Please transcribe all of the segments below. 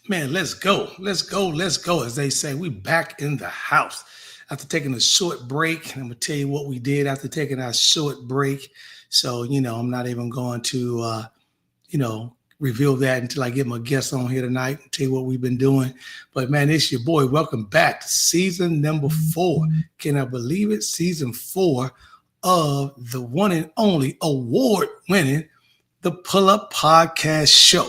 Man, let's go. Let's go. Let's go. As they say, we back in the house after taking a short break. And I'm going to tell you what we did after taking our short break. So, I'm not even going to, reveal that until I get my guests on here tonight and tell you what we've been doing. But, man, it's your boy. Welcome back to season number 4. Can I believe it? Season 4 of the one and only award-winning The Pull Up Podcast Show.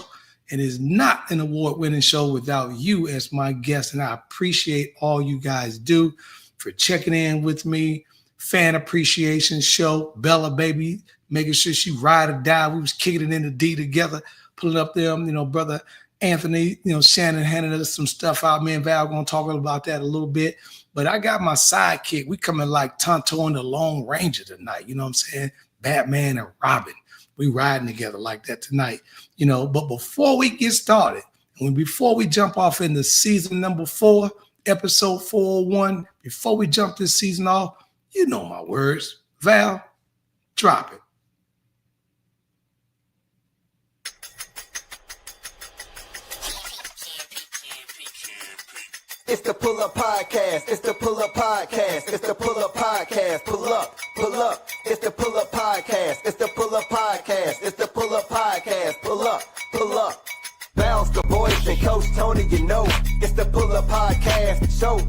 It is not an award-winning show without you as my guest, and I appreciate all you guys do for checking in with me. Fan appreciation show, Bella baby, making sure she ride or die. We was kicking it in the D together, pulling up there. Brother Anthony, Shannon handing us some stuff out. Me and Val gonna talk about that a little bit. But I got my sidekick. We coming like Tonto and the Lone Ranger tonight. You know what I'm saying? Batman and Robin. We riding together like that tonight, But before we get started, before we jump off into season number 4, episode 401, before we jump this season off, you know my words. Val, drop it. It's the Pull Up Podcast. It's the Pull Up Podcast. It's the Pull Up Podcast. Pull up, pull up. It's the Pull Up Podcast. It's the Pull Up Podcast. It's the Pull Up Podcast. Pull up, pull up. Bounce the boys and Coach Tony, it's the Pull Up Podcast. Show.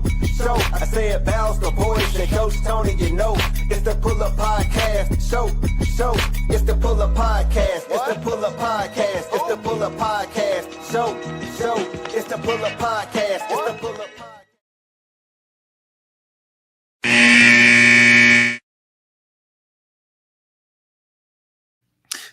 I said bounce the boys and Coach Tony, it's the Pull Up Podcast. Show. It's the Pull Up Podcast. It's the Pull Up Podcast. It's the Pull Up Podcast. Show. It's the Pull Up Podcast. It's the Pull Up Podcast.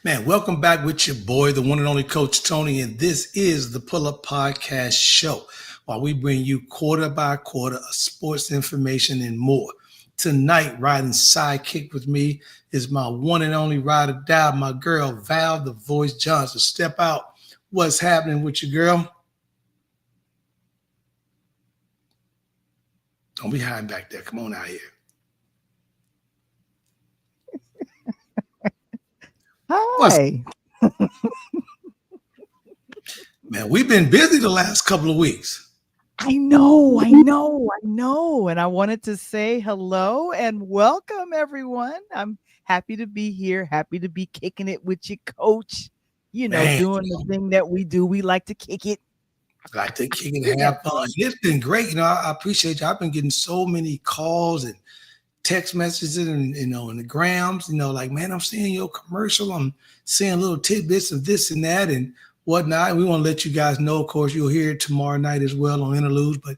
Man, welcome back with your boy, the one and only Coach Tony, and this is the Pull Up Podcast Show, while we bring you quarter by quarter of sports information and more. Tonight, riding sidekick with me is my one and only ride or die, my girl, Val the Voice Johnson. Step out. What's happening with your girl? Don't be hiding back there. Come on out here. Hi. Man, we've been busy the last couple of weeks. I know. And I wanted to say hello and welcome, everyone. I'm happy to be here. Happy to be kicking it with you, Coach. Doing the thing that we do. We like to kick it. I like to kick it and have fun. It's been great. I appreciate you. I've been getting so many calls and text messages and in the grams, like, man, I'm seeing your commercial. I'm seeing little tidbits of this and that and whatnot. We want to let you guys know, of course, you'll hear it tomorrow night as well on Interludes. But,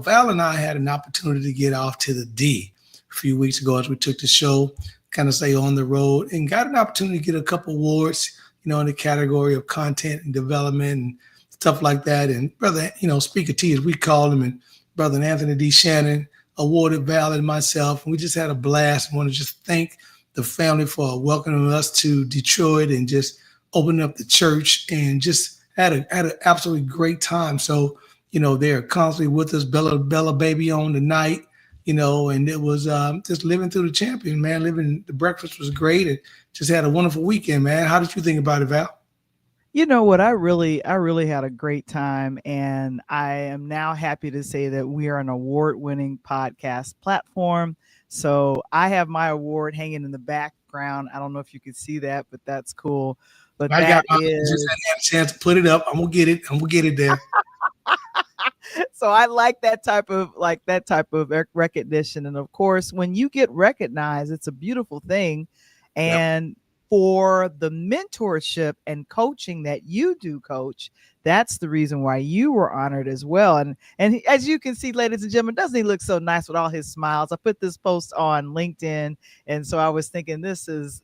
Val and I had an opportunity to get off to the D a few weeks ago as we took the show, kind of say on the road, and got an opportunity to get a couple awards, in the category of content and development and stuff like that. And brother, Speaker T, as we call him, and brother Anthony D. Shannon, awarded Val and myself, and we just had a blast. I want to just thank the family for welcoming us to Detroit and just opening up the church and just had an absolutely great time. So, they're constantly with us, Bella baby on tonight, and it was just living through the champion, man. The breakfast was great and just had a wonderful weekend, man. How did you think about it, Val? You know what? I really had a great time, and I am now happy to say that we are an award-winning podcast platform. So I have my award hanging in the background. I don't know if you can see that, but that's cool. But I just had a chance to put it up. I'm gonna get it there. So I like that type of recognition, and of course, when you get recognized, it's a beautiful thing, and. Yep. For the mentorship and coaching that you do, Coach, that's the reason why you were honored as well. And as you can see, ladies and gentlemen, doesn't he look so nice with all his smiles? I put this post on LinkedIn, and so I was thinking this is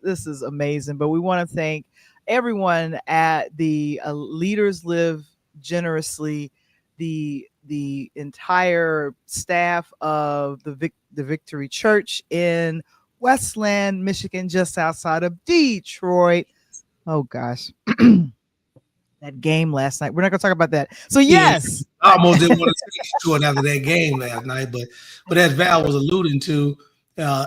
amazing. But we want to thank everyone at the Leaders Live Generously, the entire staff of the Victory Church in Westland, Michigan, just outside of Detroit. Oh gosh, that game last night. We're not going to talk about that. So yes, I almost didn't want to take you to it after that game last night, but as Val was alluding to,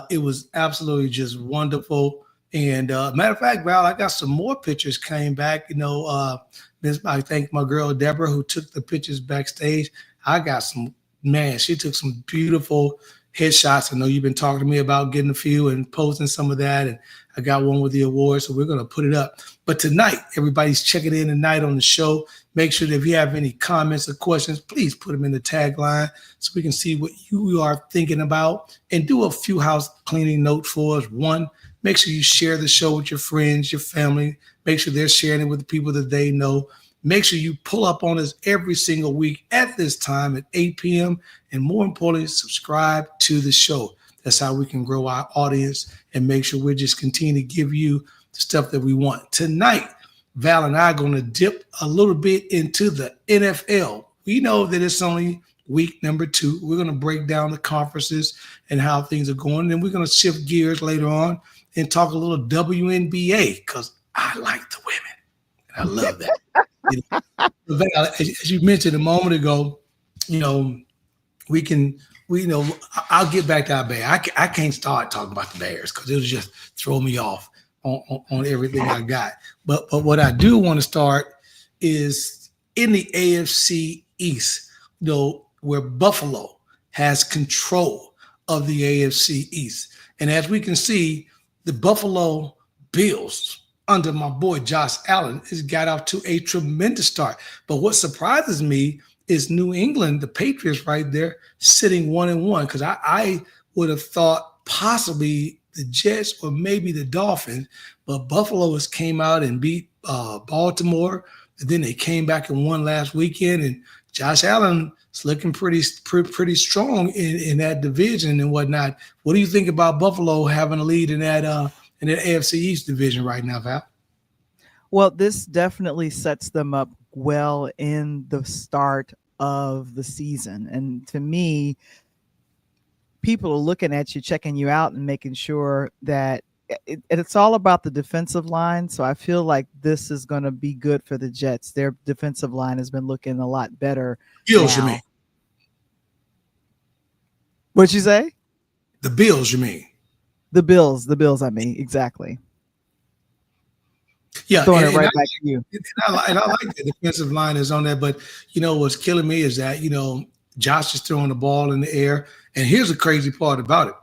it was absolutely just wonderful And matter of fact, Val, I got some more pictures came back. I thank my girl Deborah who took the pictures backstage. I got some, man, she took some beautiful headshots. I know you've been talking to me about getting a few and posting some of that. And I got one with the award, so we're going to put it up. But tonight, everybody's checking in tonight on the show. Make sure that if you have any comments or questions, please put them in the tagline so we can see what you are thinking about, and do a few house cleaning notes for us. One, make sure you share the show with your friends, your family. Make sure they're sharing it with the people that they know. Make sure you pull up on us every single week at this time at 8 p.m. And more importantly, subscribe to the show. That's how we can grow our audience and make sure we're just continuing to give you the stuff that we want. Tonight, Val and I are going to dip a little bit into the NFL. We know that it's only week number 2. We're going to break down the conferences and how things are going. And we're going to shift gears later on and talk a little WNBA because I like the women. I love that. Val, as you mentioned a moment ago, I'll get back to our Bears. I can't start talking about the Bears because it'll just throw me off on everything I got. But what I do want to start is in the AFC East, where Buffalo has control of the AFC East. And as we can see, the Buffalo Bills under my boy Josh Allen has got off to a tremendous start. But what surprises me is New England, the Patriots right there, sitting 1-1, because I would have thought possibly the Jets or maybe the Dolphins, but Buffalo has came out and beat Baltimore. And then they came back and won last weekend, and Josh Allen is looking pretty strong in that division and whatnot. What do you think about Buffalo having a lead in that AFC East division right now, Val? Well, this definitely sets them up well in the start of the season. And to me, people are looking at you, checking you out, and making sure that it's all about the defensive line. So I feel like this is going to be good for the Jets. Their defensive line has been looking a lot better. Bills, you mean? What'd you say? The Bills, you mean? The Bills, I mean, exactly. Yeah, throwing it right back to you. And I like the defensive line is on there, but what's killing me is that Josh is throwing the ball in the air. And here's the crazy part about it: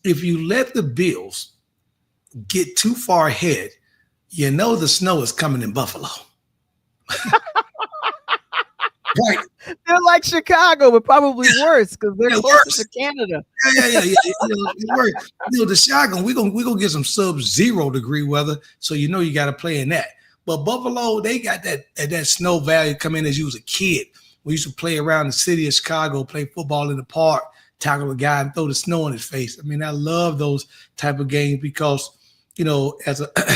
if you let the Bills get too far ahead, the snow is coming in Buffalo. Right. They're like Chicago, but probably worse because they're closer to Canada. Yeah. The Chicago, we're gonna get some sub-0 degree weather, so you got to play in that. But Buffalo, they got that snow value come in as you was a kid. We used to play around the city of Chicago, play football in the park, tackle a guy and throw the snow in his face. I mean, I love those type of games because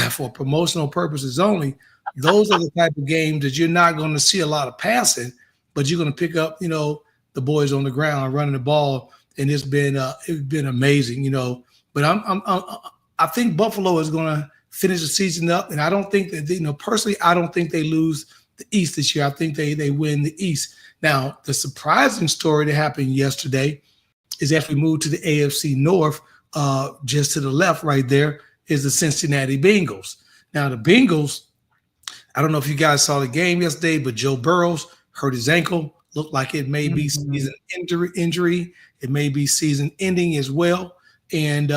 for promotional purposes only, those are the type of games that you're not going to see a lot of passing, but you're going to pick up, the boys on the ground running the ball, and it's been amazing, But I think Buffalo is going to finish the season up, and I don't think that personally, I don't think they lose the East this year. I think they win the East. Now, the surprising story that happened yesterday is as we move to the AFC North, just to the left right there is the Cincinnati Bengals. Now, the Bengals, I don't know if you guys saw the game yesterday, but Joe Burrows hurt his ankle. Looked like it may be season injury. It may be season ending as well. And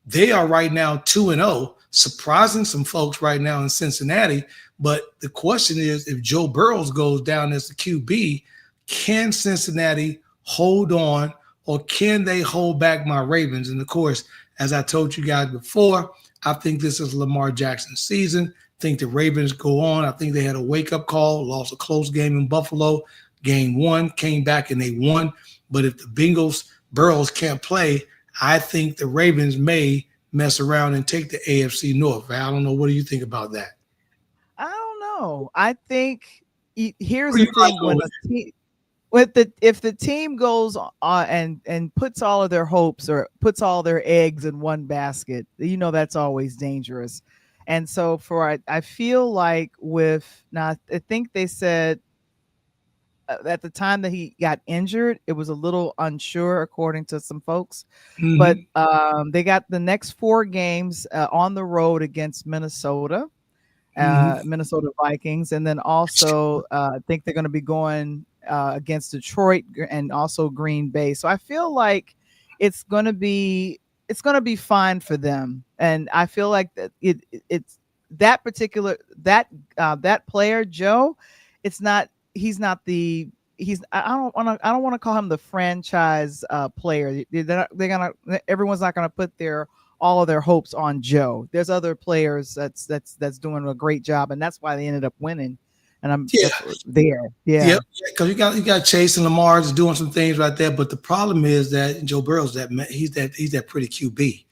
they are right now 2-0, surprising some folks right now in Cincinnati. But the question is, if Joe Burrows goes down as the QB, can Cincinnati hold on, or can they hold back my Ravens? And of course, as I told you guys before, I think this is Lamar Jackson's season. I think the Ravens go on. I think they had a wake-up call, lost a close game in Buffalo. Game 1, came back and they won. But if the Burrows can't play, I think the Ravens may mess around and take the AFC North. I don't know. What do you think about that? I don't know. I think here's the thing: if the team goes on and puts all of their hopes or puts all their eggs in one basket, that's always dangerous. And so I feel like I think they said at the time that he got injured, it was a little unsure, according to some folks. But Mhm. they got the next 4 games on the road against Minnesota, Mhm. Minnesota Vikings, and then also I think they're going to be going against Detroit and also Green Bay. So I feel like it's going to be fine for them, and I feel like that it's that particular that player Joe. It's not he's not the he's I don't want to call him the franchise player. They're gonna everyone's not gonna put their all of their hopes on Joe. There's other players that's doing a great job, and that's why they ended up winning. And Yeah. that's there. Yeah, Yep. Because you got Chase and Lamar is doing some things right there, but the problem is that Joe Burrow's he's that pretty QB,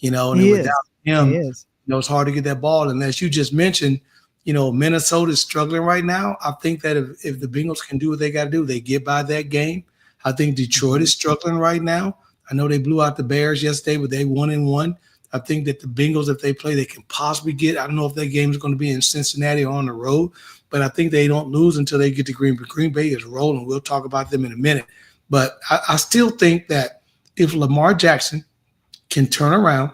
and he without is. He him, is. it's hard to get that ball. And as you just mentioned, Minnesota is struggling right now. I think that if the Bengals can do what they got to do, they get by that game. I think Detroit is struggling right now. I know they blew out the Bears yesterday, but they 1-1. I think that the Bengals, if they play, they can possibly get. I don't know if that game is going to be in Cincinnati or on the road, but I think they don't lose until they get to Green Bay. Green Bay is rolling. We'll talk about them in a minute. But I still think that if Lamar Jackson can turn around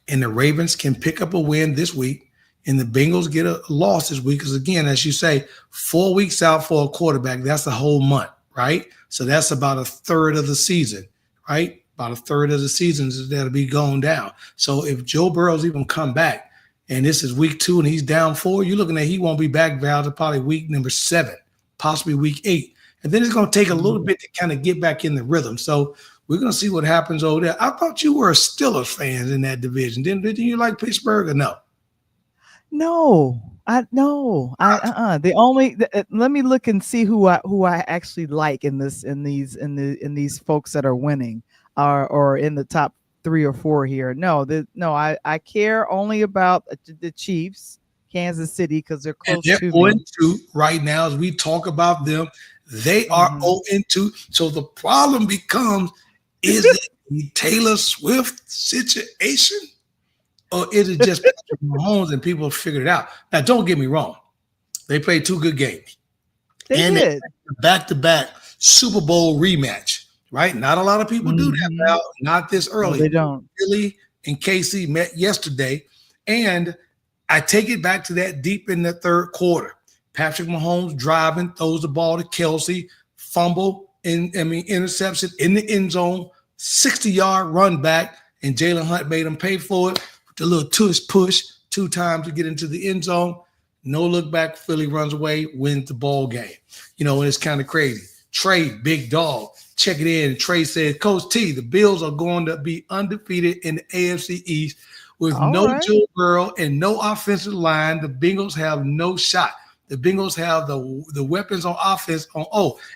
and the Ravens can pick up a win this week and the Bengals get a loss this week, because, again, as you say, 4 weeks out for a quarterback, that's a whole month, right? So that's about a third of the season, right? About a third of the season that'll be going down. So if Joe Burrow's even come back, and this is week 2 and he's down 4, you're looking at he won't be back, Val, to probably week number 7, possibly week 8. And then it's going to take a little bit to kind of get back in the rhythm. So we're going to see what happens over there. I thought you were a Steelers fan in that division. Didn't you like Pittsburgh or no? No, the only let me look and see who I actually like in these folks that are winning or in the top 3 or 4 here. I care only about the Chiefs, Kansas City, because they're And close they're to me. 0-2 right now as we talk about them. They are Mhm. 0-2. So the problem becomes, is it the Taylor Swift situation? Or is it just Patrick Mahomes and people figured it out? Now, don't get me wrong. They played 2 good games. They And did. they back-to-back Super Bowl rematch, right? Not a lot of people do that, Mhm. Val. Not this No, early. they don't. Philly and KC met yesterday. And I take it back to that deep in the third quarter. Patrick Mahomes driving, throws the ball to Kelsey, interception in the end zone, 60-yard run back, and Jalen Hunt made him pay for it. The little push 2 times to get into the end zone. No look back. Philly runs away, wins the ball game. And it's kind of crazy. Trey, big dog, check it in. Trey said, Coach T, the Bills are going to be undefeated in the AFC East with All no right. Joe Burrow and no offensive line. The Bengals have no shot. The Bengals have the weapons on offense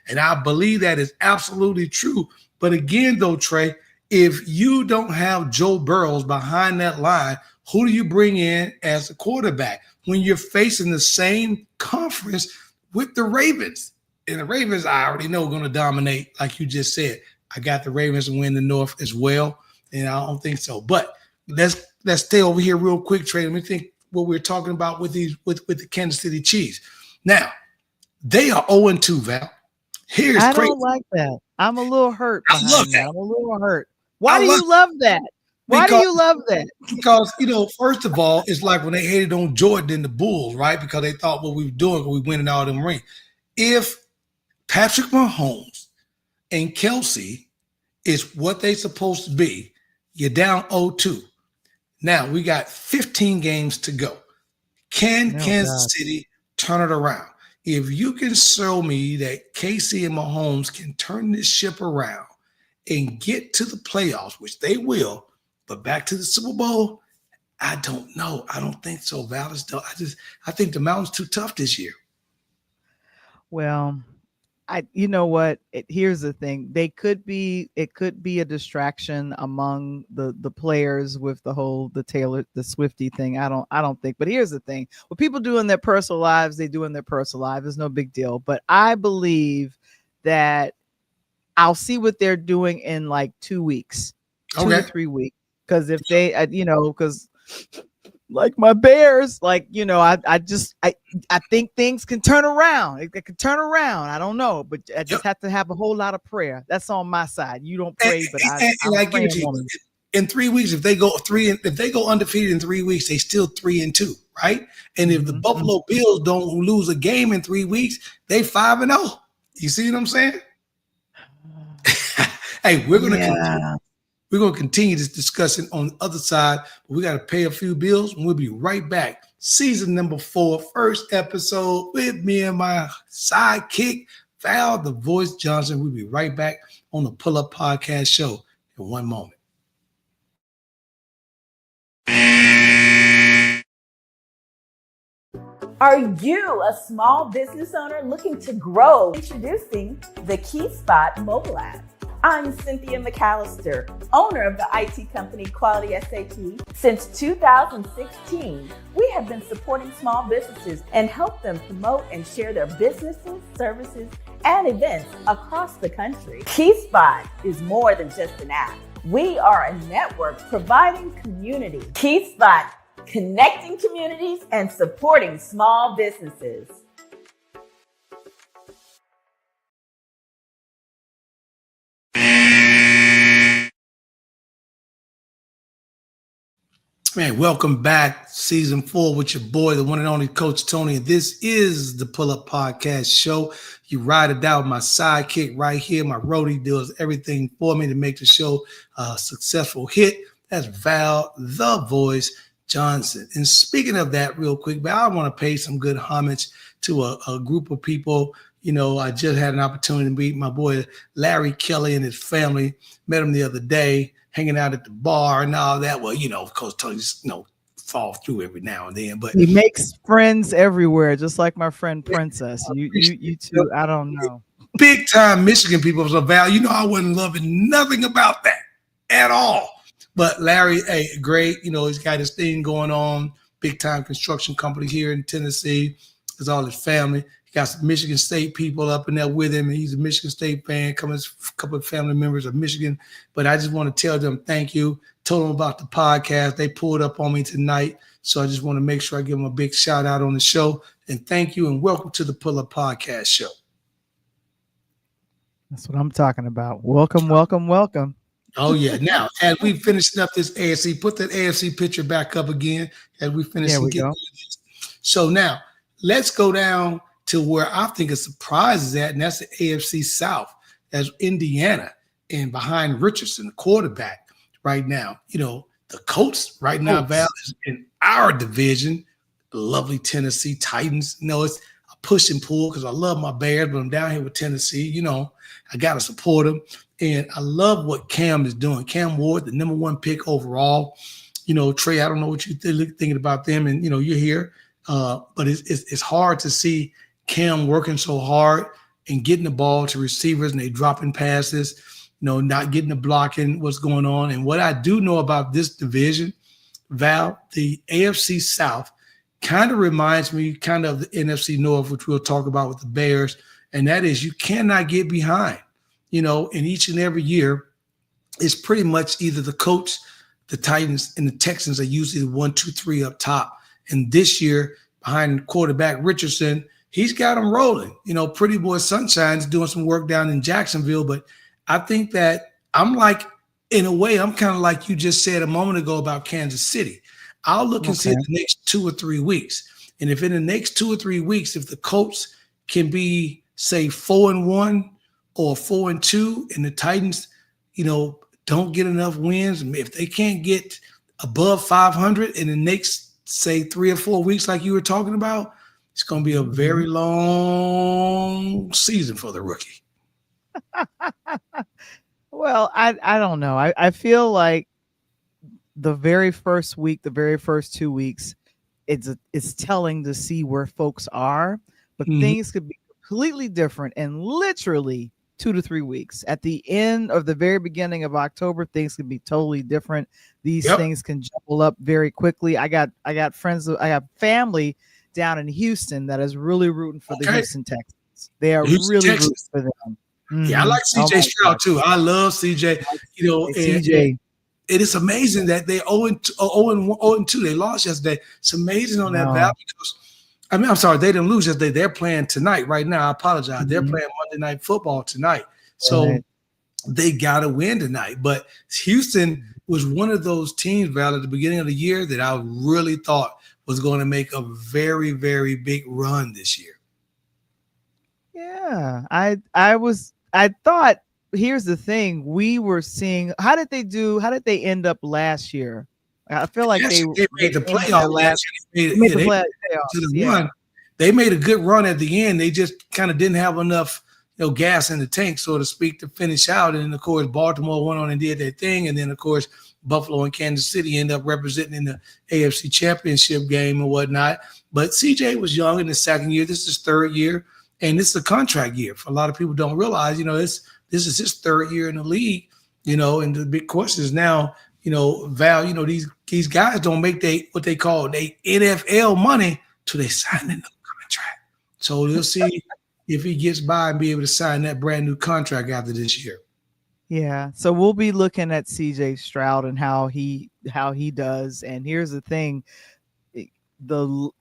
and I believe that is absolutely true. But again, though, Trey, if you don't have Joe Burrows behind that line, who do you bring in as a quarterback when you're facing the same conference with the Ravens? And the Ravens, I already know, are going to dominate, like you just said. I got the Ravens to win the North as well, and I don't think so. But let's stay over here real quick, Trey. Let me think what we're talking about with the Kansas City Chiefs. Now, they are 0-2, Val. Here's I crazy. don't like that. I'm a little hurt I love behind that. that. I'm a little hurt. Why I do love you love that? Why do because you love that? because first of all, it's like when they hated on Jordan and the Bulls, right? Because they thought what we were doing, we winning all them rings. If Patrick Mahomes and Kelsey is what they supposed to be, you're down 0-2. Now we got 15 games to go. Can Oh, Kansas God. City turn it around? If you can show me that KC and Mahomes can turn this ship around and get to the playoffs, which they will, but back to the Super Bowl, I don't know. I don't think so, Val. I think the mountain's too tough this year. Well, you know what? Here's the thing. It could be a distraction among the players with the Swifty thing. I don't think. But here's the thing. What people do in their personal lives, they do in their personal lives. It's no big deal. But I believe that I'll see what they're doing in like 2 weeks, 2 to 3 weeks. Because if they, because like my Bears, like, I think things can turn around. It can turn around. I don't know, but I just have to have a whole lot of prayer. That's on my side. You don't pray, but I'm praying on it. In 3 weeks, if they go undefeated in 3 weeks, they still 3-2, right? And if the Buffalo Bills don't lose a game in 3 weeks, they 5-0. You see what I'm saying? Hey, we're gonna continue this discussion on the other side, but we got to pay a few bills, and we'll be right back. Season number 4, first episode with me and my sidekick, Val the Voice Johnson. We'll be right back on the Pull Up Podcast Show in one moment. Are you a small business owner looking to grow? Introducing the KeySpot mobile app. I'm Cynthia McAllister, owner of the IT company Quality SAP. Since 2016, we have been supporting small businesses and help them promote and share their businesses, services, and events across the country. KeySpot is more than just an app. We are a network providing community. KeySpot, connecting communities and supporting small businesses. Man, welcome back. Season 4 with your boy, the one and only Coach Tony. And this is the Pull Up Podcast Show. You ride it out with my sidekick right here. My roadie does everything for me to make the show a successful hit. That's Val the Voice Johnson. And speaking of that, real quick, Val, I want to pay some good homage to a group of people. I just had an opportunity to meet my boy Larry Kelly and his family. Met him the other day, hanging out at the bar and all that. Well, Coach Tony just, fall through every now and then. But he makes friends everywhere, just like my friend Princess. You two, I don't know. Big time Michigan people. So Val, I wasn't loving nothing about that at all. But Larry, hey, great. He's got his thing going on. Big time construction company here in Tennessee. There's all his family. He got some Michigan State people up in there with him, and he's a Michigan State fan. A couple of family members of Michigan. But I just want to tell them thank you. Told them about the podcast. They pulled up on me tonight. So I just want to make sure I give them a big shout out on the show. And thank you and welcome to the Pull Up Podcast Show. That's what I'm talking about. Welcome, welcome, welcome. Oh, yeah. Now, as we finishing up this AFC, put that AFC picture back up again as we finish. There we go. So now let's go down to where I think a surprise is at, and that's the AFC South. That's Indiana and behind Richardson, the quarterback right now. The Colts right now, Val, is in our division, the lovely Tennessee Titans. It's a push and pull because I love my Bears, but I'm down here with Tennessee. I got to support them. And I love what Cam is doing. Cam Ward, the number 1 pick overall. Trey, I don't know what you're thinking about them. And, you're here. But it's hard to see Cam working so hard and getting the ball to receivers and they dropping passes, not getting the blocking, what's going on. And what I do know about this division, Val, the AFC South kind of reminds me kind of the NFC North, which we'll talk about with the Bears. And that is you cannot get behind. In each and every year, it's pretty much either the Colts, the Titans, and the Texans are usually the 1, 2, 3 up top. And this year, behind quarterback Richardson, he's got them rolling. Pretty boy Sunshine's doing some work down in Jacksonville. But I think that in a way, I'm kind of like you just said a moment ago about Kansas City. I'll look and see the next 2 or 3 weeks. And if in the next 2 or 3 weeks, if the Colts can be, say, 4-1, or 4-2, and the Titans, don't get enough wins. If they can't get above 500 in the next, say, 3 or 4 weeks, like you were talking about, it's going to be a very long season for the rookie. Well, I don't know. I feel like the very first week, the very first 2 weeks, it's telling to see where folks are, but things could be completely different and literally 2 to 3 weeks. At the end of the very beginning of October, things can be totally different. These things can jumble up very quickly. I got friends, I have family down in Houston that is really rooting for the Houston Texans. They are really rooting for them. Yeah, I like CJ Stroud too. I love CJ. CJ. it is amazing that they 0-2. They lost yesterday. It's amazing on that, Val, because I'm sorry, they didn't lose yesterday. They're playing tonight, right now. I apologize. They're playing Monday Night Football tonight. So they got to win tonight. But Houston was one of those teams, Val, at the beginning of the year that I really thought was going to make a very, very big run this year. Yeah, I thought, here's the thing, we were seeing, how did they end up last year? I feel like they made the playoff last year. They made a good run at the end. They just kind of didn't have enough, gas in the tank, so to speak, to finish out. And then, of course, Baltimore went on and did their thing. And then, of course, Buffalo and Kansas City end up representing in the AFC Championship game and whatnot. But CJ was young in his second year. This is his third year. And this is a contract year. For a lot of people don't realize, this is his third year in the league, and the big question is now, Val, these guys don't make what they call NFL money till they sign a new contract. So we'll see if he gets by and be able to sign that brand new contract after this year. Yeah. So we'll be looking at CJ Stroud and how he does. And here's the thing, the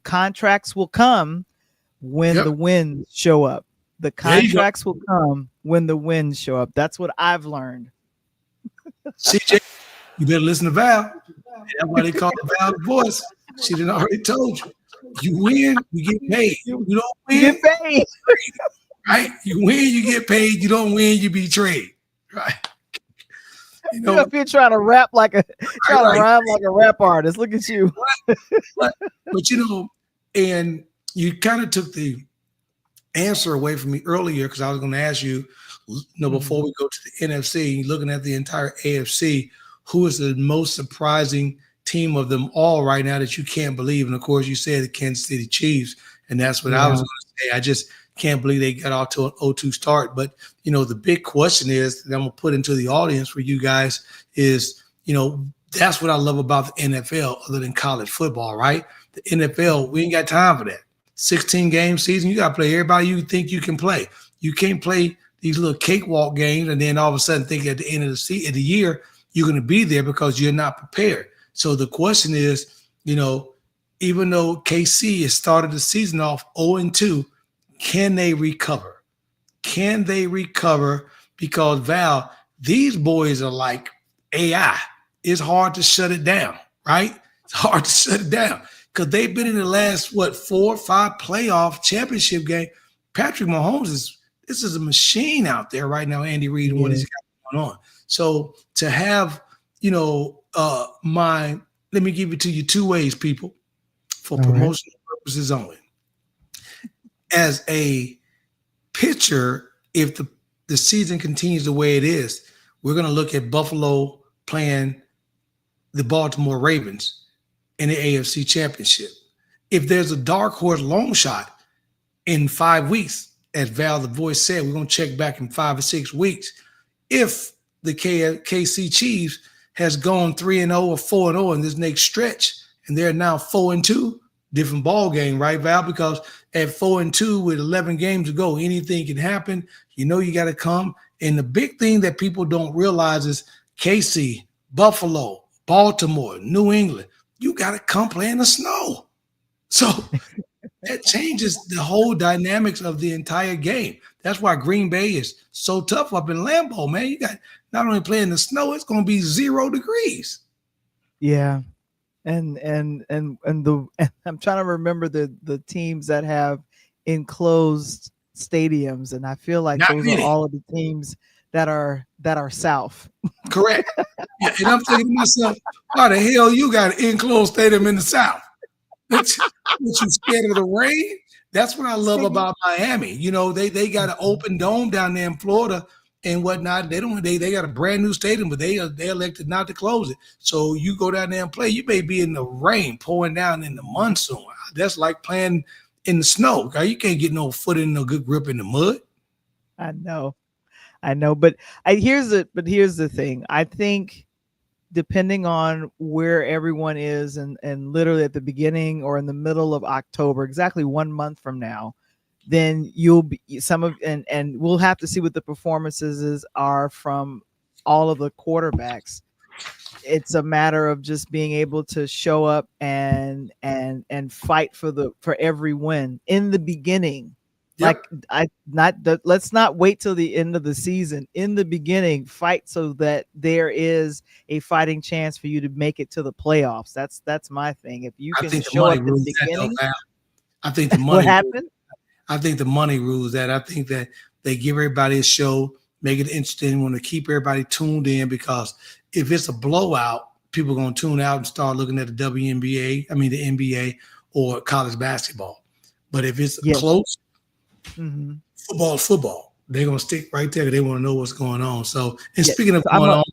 contracts will come when the wins show up. The contracts will come when the wins show up. That's what I've learned. CJ, you better listen to Val. That's why they call it Val the voice. She done already told you. You win, you get paid. You don't win, you get paid. Right? You win, you get paid. You don't win, you be traded. Right? If you're trying to rap like a rhyme like a rap artist, look at you. But and you kind of took the answer away from me earlier, because I was going to ask you, before we go to the NFC, looking at the entire AFC, who is the most surprising team of them all right now that you can't believe? And of course, you said the Kansas City Chiefs, and that's what I was going to say. I just can't believe they got off to an 0-2 start. But the big question is that I'm going to put into the audience for you guys is, that's what I love about the NFL, other than college football, right? The NFL, we ain't got time for that. 16-game season, you got to play everybody you think you can play. You can't play these little cakewalk games and then all of a sudden think at the end of the year you're going to be there, because you're not prepared. So the question is, even though KC has started the season off 0-2, can they recover? Can they recover? Because, Val, these boys are like AI. It's hard to shut it down, right? It's hard to shut it down, because they've been in the last, 4 or 5 playoff championship game. Patrick Mahomes this is a machine out there right now, Andy Reid, and what he's got going on. So to have, let me give it to you 2 ways, people, for promotional purposes only. As a pitcher, if the season continues the way it is, we're going to look at Buffalo playing the Baltimore Ravens in the AFC Championship. If there's a dark horse long shot in 5 weeks, as Val the voice said, we're going to check back in 5 or 6 weeks. If the KC Chiefs has gone 3-0 or 4-0 in this next stretch, and they're now 4-2, different ball game, right, Val? Because at 4-2 with 11 games to go, anything can happen. You got to come. And the big thing that people don't realize is KC, Buffalo, Baltimore, New England, you got to come play in the snow. So that changes the whole dynamics of the entire game. That's why Green Bay is so tough up in Lambeau, man. You got not only playing the snow, it's going to be 0 degrees. Yeah. And I'm trying to remember the teams that have enclosed stadiums, and I feel like those are all of the teams that are south. Correct. And I'm thinking to myself, why the hell you got an enclosed stadium in the south? What you scared of the rain? That's what I love about Miami. They got an open dome down there in Florida and whatnot. They got a brand new stadium, but they elected not to close it. So you go down there and play. You may be in the rain pouring down in the monsoon. That's like playing in the snow. You can't get no foot in, no good grip in the mud. I know, but here's the thing. I think depending on where everyone is, and literally at the beginning or in the middle of October, exactly 1 month from now, then you'll be and we'll have to see what the performances are from all of the quarterbacks. it's a matter of just being able to show up and fight for every win in the beginning. Yep. Let's not wait till the end of the season. In the beginning, fight so that there is a fighting chance for you to make it to the playoffs. That's my thing. If you can show up in the beginning, I think the money. What happened? I think the money rules that. I think that they give everybody a show, make it interesting, want to keep everybody tuned in, because if it's a blowout, people are going to tune out and start looking at the WNBA, the NBA or college basketball. But if it's close, football, they're going to stick right there. They want to know what's going on. So, and speaking of going on.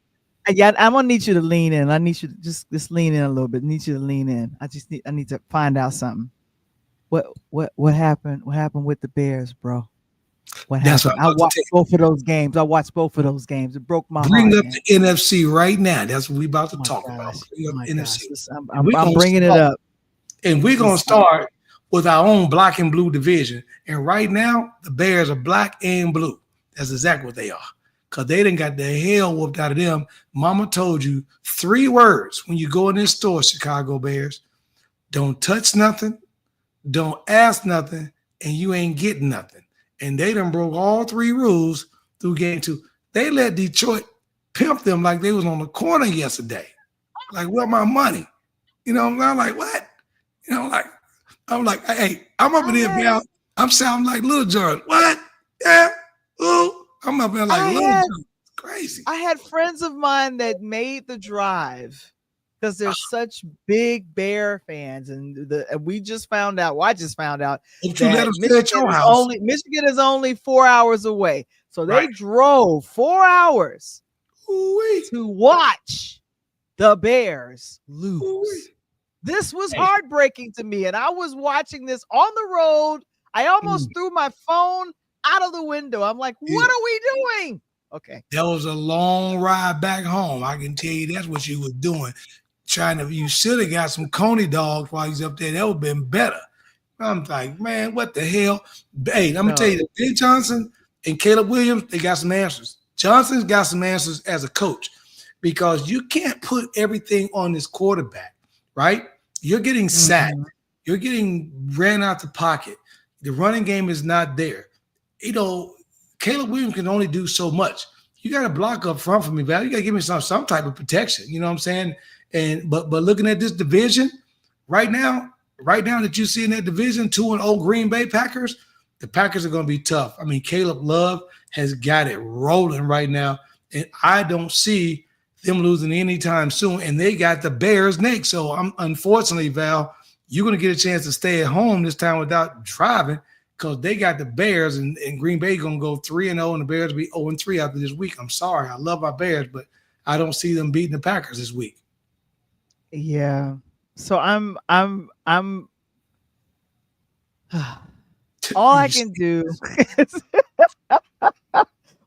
Yeah, I'm gonna need you to lean in. I need you to just lean in a little bit. I need you to lean in. I need to find out something. What happened? What happened with the Bears, bro? What happened? I watched both of those games. It broke my heart. Bring up the NFC right now. That's what we're about to talk about. NFC. I'm bringing it up. And we're going to start with our own black and blue division. And right now, the Bears are black and blue. That's exactly what they are. Because they done got the hell whooped out of them. Mama told you 3 words when you go in this store, Chicago Bears. Don't touch nothing. Don't ask nothing. And you ain't getting nothing. And they done broke all 3 rules through game 2. They let Detroit pimp them like they was on the corner yesterday. Like, where my money? I'm like, what? I'm like, hey, I'm up in here now. I'm sounding like Lil Jon. What? Yeah. Ooh. I'm up there like Lil Jon. It's crazy. I had friends of mine that made the drive because they're such big Bear fans, and we just found out. Well, I just found out that Michigan is only 4 hours away, so they drove 4 hours to watch the Bears lose. This was heartbreaking to me, and I was watching this on the road. I almost threw my phone out of the window. I'm like, what are we doing? Okay. That was a long ride back home. I can tell you that's what you were doing. You should have got some Coney dogs while he's up there. That would have been better. I'm like, man, what the hell? Hey, I'm going to tell you, Dave Johnson and Caleb Williams, they got some answers. Johnson's got some answers as a coach, because you can't put everything on this quarterback, right? You're getting sacked. You're getting ran out the pocket. The running game is not there. Caleb Williams can only do so much. You got to block up front for me, Val. You got to give me some type of protection. You know what I'm saying? But looking at this division right now that you see in that division, 2-0 Green Bay Packers, the Packers are going to be tough. Caleb Love has got it rolling right now, and I don't see them losing anytime soon. And they got the Bears next. So unfortunately, Val, you're going to get a chance to stay at home this time without driving, because they got the Bears, and Green Bay going to go 3-0, and the Bears will be 0-3 after this week. I'm sorry. I love my Bears, but I don't see them beating the Packers this week. Yeah. So I'm all I can do is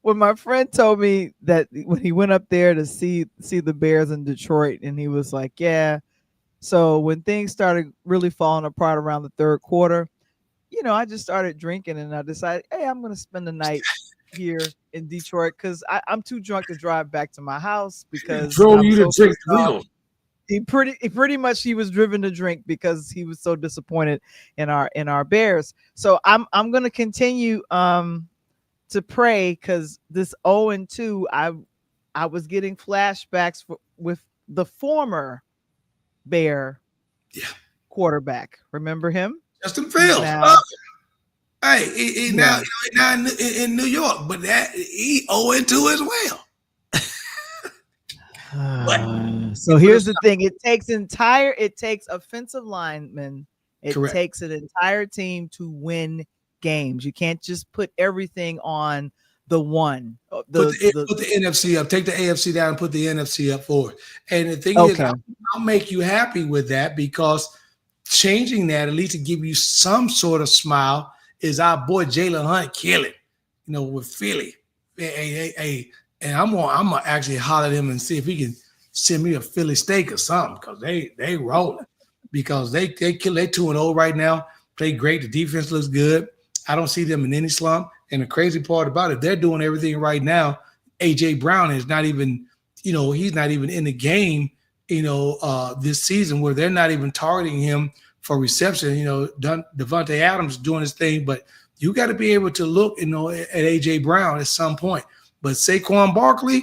when my friend told me that when he went up there to see the Bears in Detroit, and he was like, yeah. So when things started really falling apart around the third quarter, I just started drinking, and I decided, hey, I'm going to spend the night here in Detroit because I'm too drunk to drive back to my house, because he pretty much he was driven to drink because he was so disappointed in our Bears. So I'm going to continue to pray, because this 0-2, I was getting flashbacks with the former Bear quarterback. Remember him? Justin Fields. He now in New York, but he 0-2 as well. So here's the thing: it takes offensive linemen. It takes an entire team to win games. You can't just put everything on the one. Put the NFC up. Take the AFC down and put the NFC up forward. And the thing is, I'll make you happy with that, because changing that, at least to give you some sort of smile, is our boy Jalen Hunt killing, with Philly. Hey, and I'm gonna actually holler at him and see if he can send me a Philly steak or something, because they rolling, because they 2-0 right now. Play great. The defense looks good. I don't see them in any slump. And the crazy part about it, they're doing everything right now. AJ Brown is not even he's not even in the game, this season, where they're not even targeting him for reception. Devontae Adams doing his thing, but you got to be able to look, at A.J. Brown at some point. But Saquon Barkley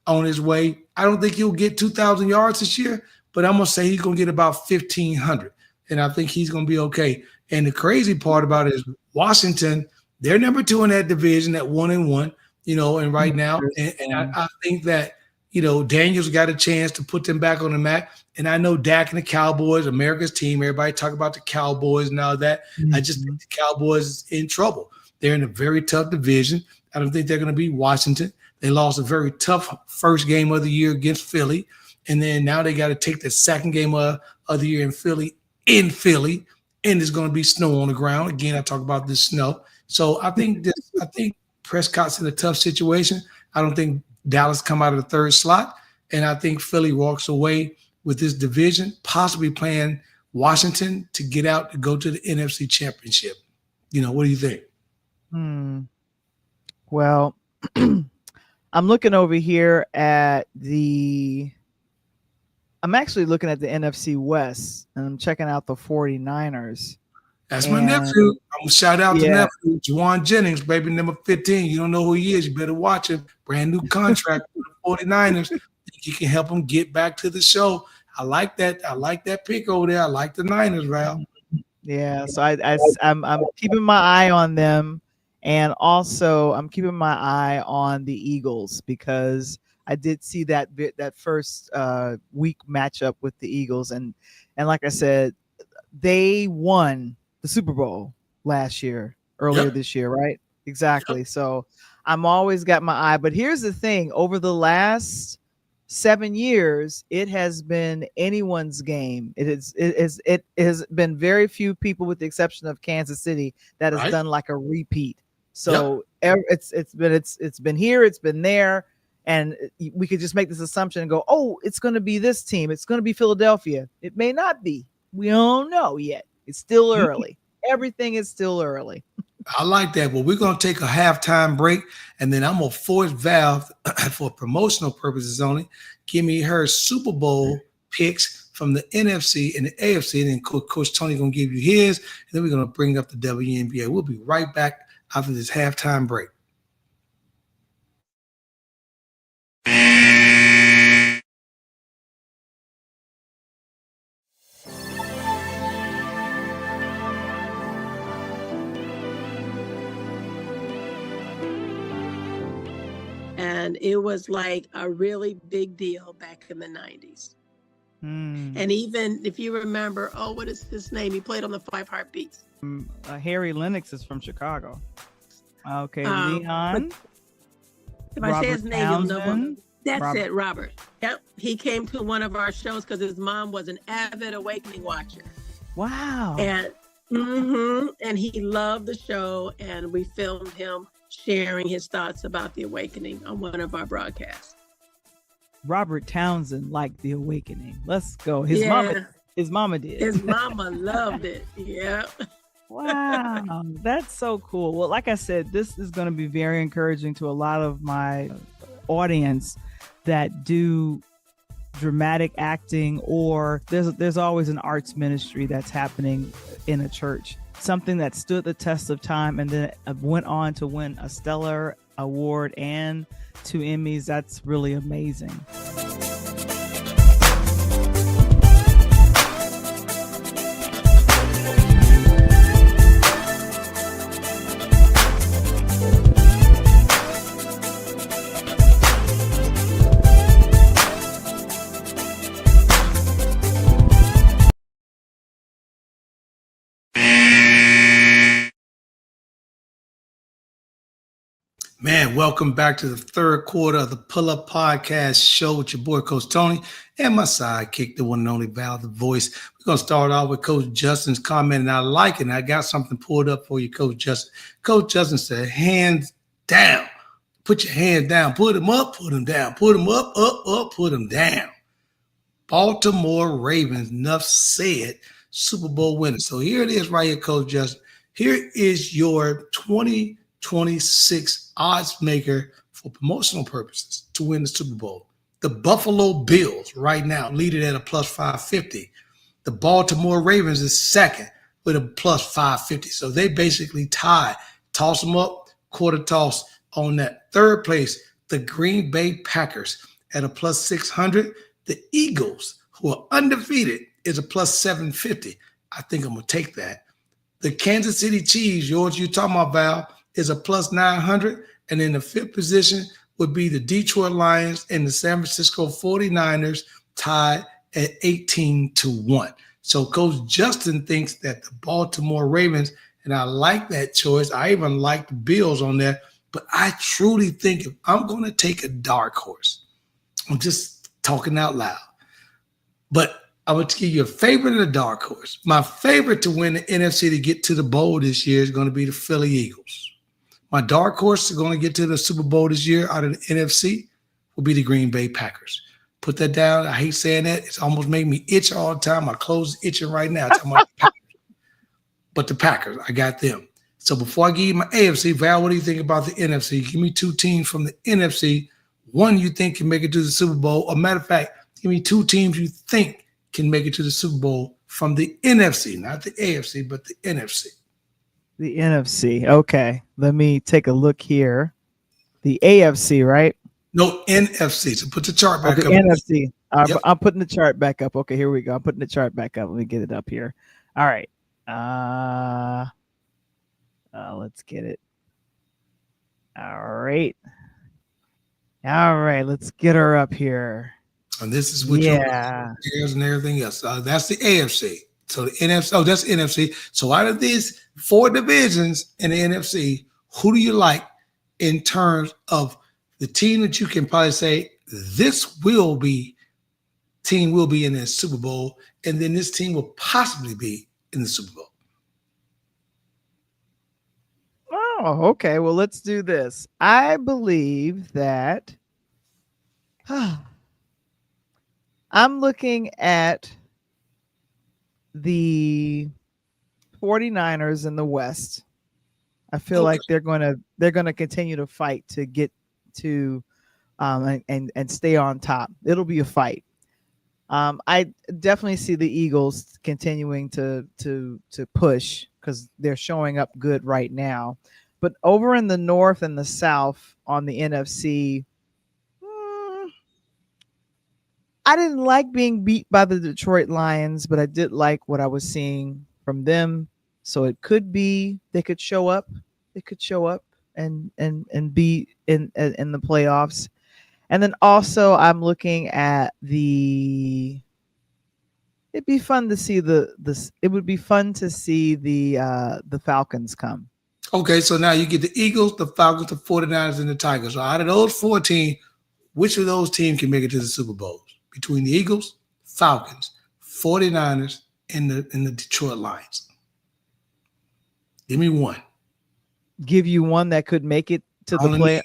on his way. I don't think he'll get 2,000 yards this year, but I'm going to say he's going to get about 1,500, and I think he's going to be okay. And the crazy part about it is Washington, they're number 2 in that division at 1-1, and right now. And I think that, Daniels got a chance to put them back on the map. And I know Dak and the Cowboys, America's team, everybody talk about the Cowboys and all that. I just think the Cowboys is in trouble. They're in a very tough division. I don't think they're going to beat Washington. They lost a very tough first game of the year against Philly. And then now they got to take the second game of the year in Philly, and there's going to be snow on the ground. Again, I talk about this snow. So I think Prescott's in a tough situation. I don't think Dallas come out of the third slot, and I think Philly walks away with this division, possibly playing Washington to get out to go to the NFC Championship. What do you think? Well, I'm looking over here at I'm actually looking at the NFC West, and I'm checking out the 49ers. That's my nephew. I'm going to shout out to nephew, Juwan Jennings, baby, number 15. You don't know who he is. You better watch him. Brand new contract with the 49ers. Think you can help him get back to the show. I like that. I like that pick over there. I like the Niners, Val. Yeah, so I'm keeping my eye on them, and also I'm keeping my eye on the Eagles, because I did see that first week matchup with the Eagles, and like I said, they won the Super Bowl earlier this year, right? Exactly. Yep. So I'm always got my eye. But here's the thing: over the last 7 years, it has been anyone's game. It has been very few people, with the exception of Kansas City, that has done like a repeat. So it's been here, it's been there, and we could just make this assumption and go, oh, it's going to be this team. It's going to be Philadelphia. It may not be. We don't know yet. It's still early. Everything is still early. I like that. Well, we're going to take a halftime break, and then I'm going to force Val, for promotional purposes only, give me her Super Bowl picks from the NFC and the AFC, and then Coach Tony going to give you his, and then we're going to bring up the WNBA. We'll be right back after this halftime break. And it was like a really big deal back in the 90s. And even if you remember, what is his name? He played on the Five Heartbeats. Harry Lennox is from Chicago. Okay, Leon. If I say his name, you'll know him. That's it, Robert. Yep. He came to one of our shows because his mom was an avid Awakening watcher. Wow. And and he loved the show, and we filmed him sharing his thoughts about the Awakening on one of our broadcasts. Robert Townsend liked the Awakening. Let's go. His mama did. His mama loved it. Yeah. Wow. That's so cool. Well, like I said, this is going to be very encouraging to a lot of my audience that do dramatic acting, or there's always an arts ministry that's happening in a church. Something that stood the test of time and then went on to win a Stellar Award and 2 Emmys. That's really amazing. Man, welcome back to the third quarter of the Pull Up Podcast show with your boy, Coach Tony, and my sidekick, the one and only Val, the voice. We're going to start off with Coach Justin's comment, and I like it. And I got something pulled up for you, Coach Justin. Coach Justin said, hands down. Put your hands down. Put them up, put them down. Put them up, put them down. Baltimore Ravens, enough said, Super Bowl winner. So here it is right here, Coach Justin. Here is your 2026 odds maker for promotional purposes to win the Super Bowl. The Buffalo Bills right now lead it at a plus 550. The Baltimore Ravens is second with a plus 550. So they basically tie. Toss them up, quarter toss on that. Third place, the Green Bay Packers at a plus 600. The Eagles, who are undefeated, is a plus 750. I think I'm going to take that. The Kansas City Chiefs, yours you're talking about, Val, is a plus 900. And in the fifth position would be the Detroit Lions and the San Francisco 49ers tied at 18-1. So Coach Justin thinks that the Baltimore Ravens, and I like that choice. I even like the Bills on there, but I truly think if I'm going to take a dark horse, I'm just talking out loud, but I would give you a favorite and a dark horse. My favorite to win the NFC to get to the bowl this year is going to be the Philly Eagles. My dark horse is going to get to the Super Bowl this year out of the NFC will be the Green Bay Packers. Put that down. I hate saying that. It's almost made me itch all the time. My clothes is itching right now. But the Packers, I got them. So before I give you my AFC, Val, what do you think about the NFC? Give me two teams from the NFC. One you think can make it to the Super Bowl. Or matter of fact, give me two teams you think can make it to the Super Bowl from the NFC, not the AFC, but the NFC. The NFC. Okay. Let me take a look here. The AFC, right? No, NFC. So put the chart back up. The NFC. Yep. I'm putting the chart back up. Okay, here we go. I'm putting the chart back up. Let me get it up here. All right. Let's get it. All right. Let's get her up here. And this is what your players and everything else. That's the AFC. So the NFC. Oh, that's NFC. So out of these four divisions in the NFC, who do you like in terms of the team that you can probably say this team will be in the Super Bowl, and then this team will possibly be in the Super Bowl? Oh, okay. Well, let's do this. I believe that I'm looking at the 49ers in the West. I feel like they're going to continue to fight to get to and stay on top. It'll be a fight. I definitely see the Eagles continuing to push because they're showing up good right now. But over in the North and the South on the NFC, I didn't like being beat by the Detroit Lions, but I did like what I was seeing from them. So it could be they could show up. They could show up and be in the playoffs. And then also I'm looking at it'd be fun to see it would be fun to see the Falcons come. Okay, so now you get the Eagles, the Falcons, the 49ers, and the Tigers. So out of those 14, which of those teams can make it to the Super Bowl? Between the Eagles, Falcons, 49ers, and the Detroit Lions. Give me one. Give you one that could make it to the play.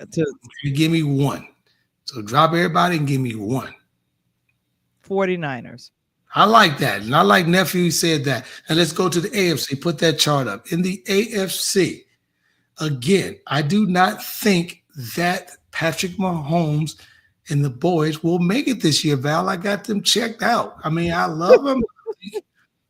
Give me one. So drop everybody and give me one. 49ers. I like that. And I like Nephew said that. And let's go to the AFC. Put that chart up. In the AFC, again, I do not think that Patrick Mahomes and the boys will make it this year, Val. I got them checked out. I mean, I love him.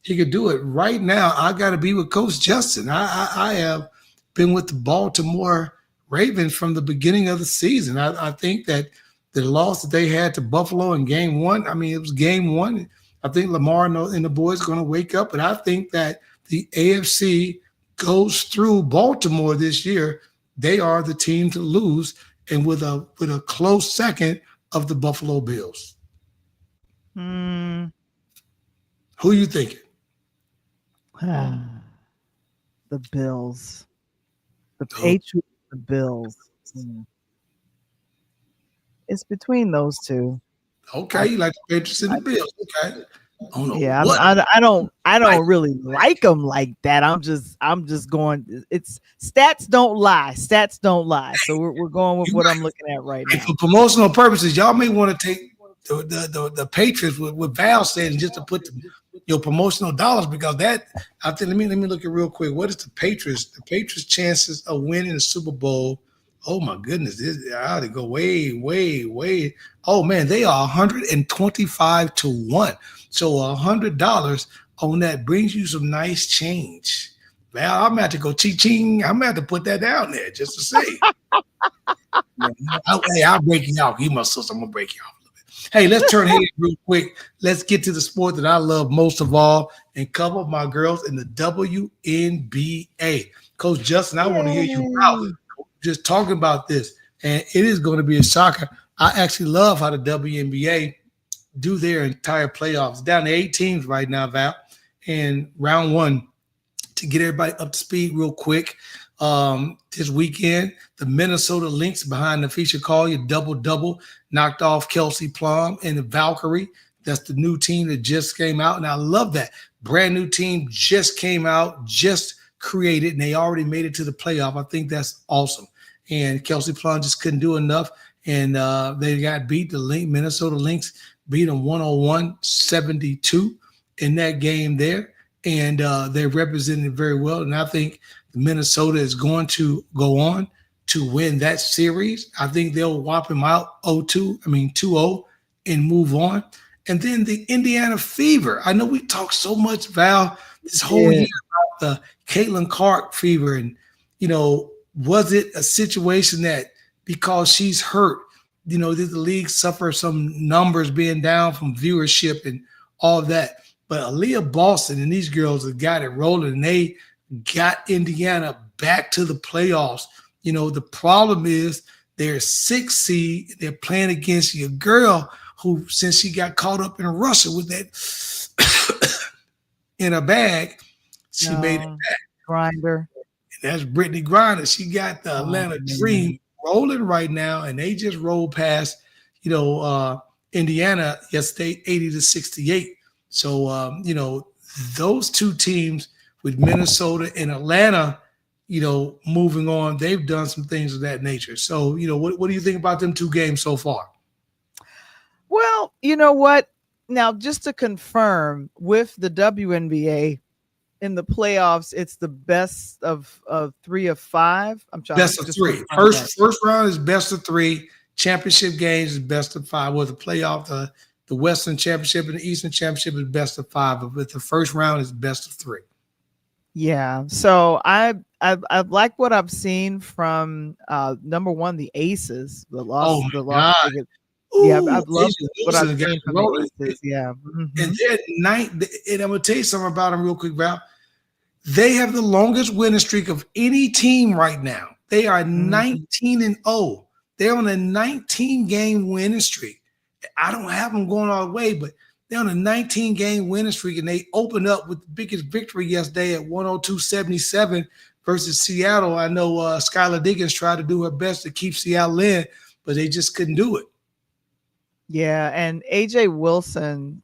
He could do it right now. I got to be with Coach Justin. I have been with the Baltimore Ravens from the beginning of the season. I think that the loss that they had to Buffalo in game one, I mean, it was game one. I think Lamar and the boys are going to wake up, but I think that the AFC goes through Baltimore this year. They are the team to lose, and with a close second of the Buffalo Bills. Who are you thinking? The Bills. The Patriots, the Bills. It's between those two. Okay, you like the Patriots and the Bills. Okay. Yeah, I don't really like them like that. I'm just going. It's stats don't lie. Stats don't lie. So we're going with what I'm looking at right now. And for promotional purposes, y'all may want to take the Patriots with Val saying just to put your promotional dollars, because that I think let me look at real quick. What is the Patriots? The Patriots' chances of winning the Super Bowl Oh my goodness, I ought to go way, way, way. Oh man, they are 125 to 1. So $100 on that brings you some nice change. Val, I'm gonna have to go ching. I'm gonna have to put that down there just to see. Hey, I'll break you off. You must, I'm gonna break you off a little bit. Hey, let's turn here real quick. Let's get to the sport that I love most of all and cover my girls in the WNBA. Coach Justin, I want to hear you out just talking about this, and it is going to be a shocker. I actually love how the WNBA do their entire playoffs. Down to 8 teams right now, Val, and round one. To get everybody up to speed real quick, this weekend, the Minnesota Lynx behind the feature call you double knocked off Kelsey Plum and the Valkyrie. That's the new team that just came out, and I love that. Brand new team just came out, just created, and they already made it to the playoff. I think that's awesome. And Kelsey Plum just couldn't do enough, and they got beat. The Minnesota Lynx beat them 101-72 in that game there. And they represented it very well. And I think Minnesota is going to go on to win that series. I think they'll whop them out 2-0 and move on. And then the Indiana Fever. I know we talked so much, Val, this whole year about the Caitlin Clark fever. And, was it a situation that because she's hurt, did the league suffer some numbers being down from viewership and all of that? But Aaliyah Boston and these girls have got it rolling, and they got Indiana back to the playoffs. The problem is they're 6 seed. They're playing against your girl who, since she got caught up in Russia with that in her bag, she made it back. Grinder. And that's Brittany Griner. She got the Atlanta Dream rolling right now, and they just rolled past, Indiana yesterday, 80-68. So, those two teams with Minnesota and Atlanta, moving on, they've done some things of that nature. So, what do you think about them 2 games so far? Well, you know what? Now, just to confirm, with the WNBA in the playoffs, it's the best of 3 of 5. I'm trying best of 3. First round is best of 3. Championship games is best of 5. With the playoff, the Western Championship and the Eastern Championship is best of 5, but the first round is best of 3. Yeah. So I like what I've seen from number one, the Aces, the loss. Yeah, I've loved what I've seen from the Aces. Yeah. Mm-hmm. And and I'm gonna tell you something about them real quick, Val. They have the longest winning streak of any team right now. They are 19-0. They're on a 19-game winning streak. I don't have them going all the way, but they're on a 19-game winning streak, and they opened up with the biggest victory yesterday at 102-77 versus Seattle. I know Skylar Diggins tried to do her best to keep Seattle in, but they just couldn't do it. Yeah, and AJ Wilson,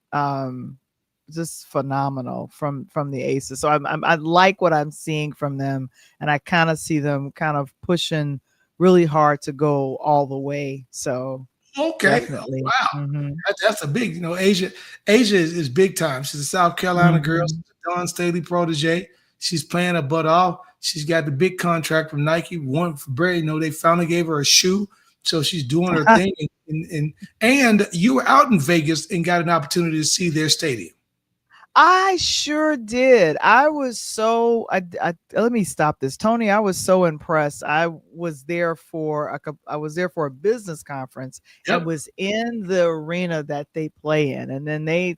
just phenomenal from the Aces. So I like what I'm seeing from them, and I kind of see them kind of pushing really hard to go all the way. So. Okay. Definitely. Wow. Mm-hmm. That's a big, Asia is big time. She's a South Carolina girl. She's a Dawn Staley protege. She's playing her butt off. She's got the big contract from Nike. One for Brady. They finally gave her a shoe. So she's doing her thing. And you were out in Vegas and got an opportunity to see their stadium. I sure did. I was so let me stop this, Tony. I was so impressed. I was there for a business conference. Yep. And was in the arena that they play in, and then they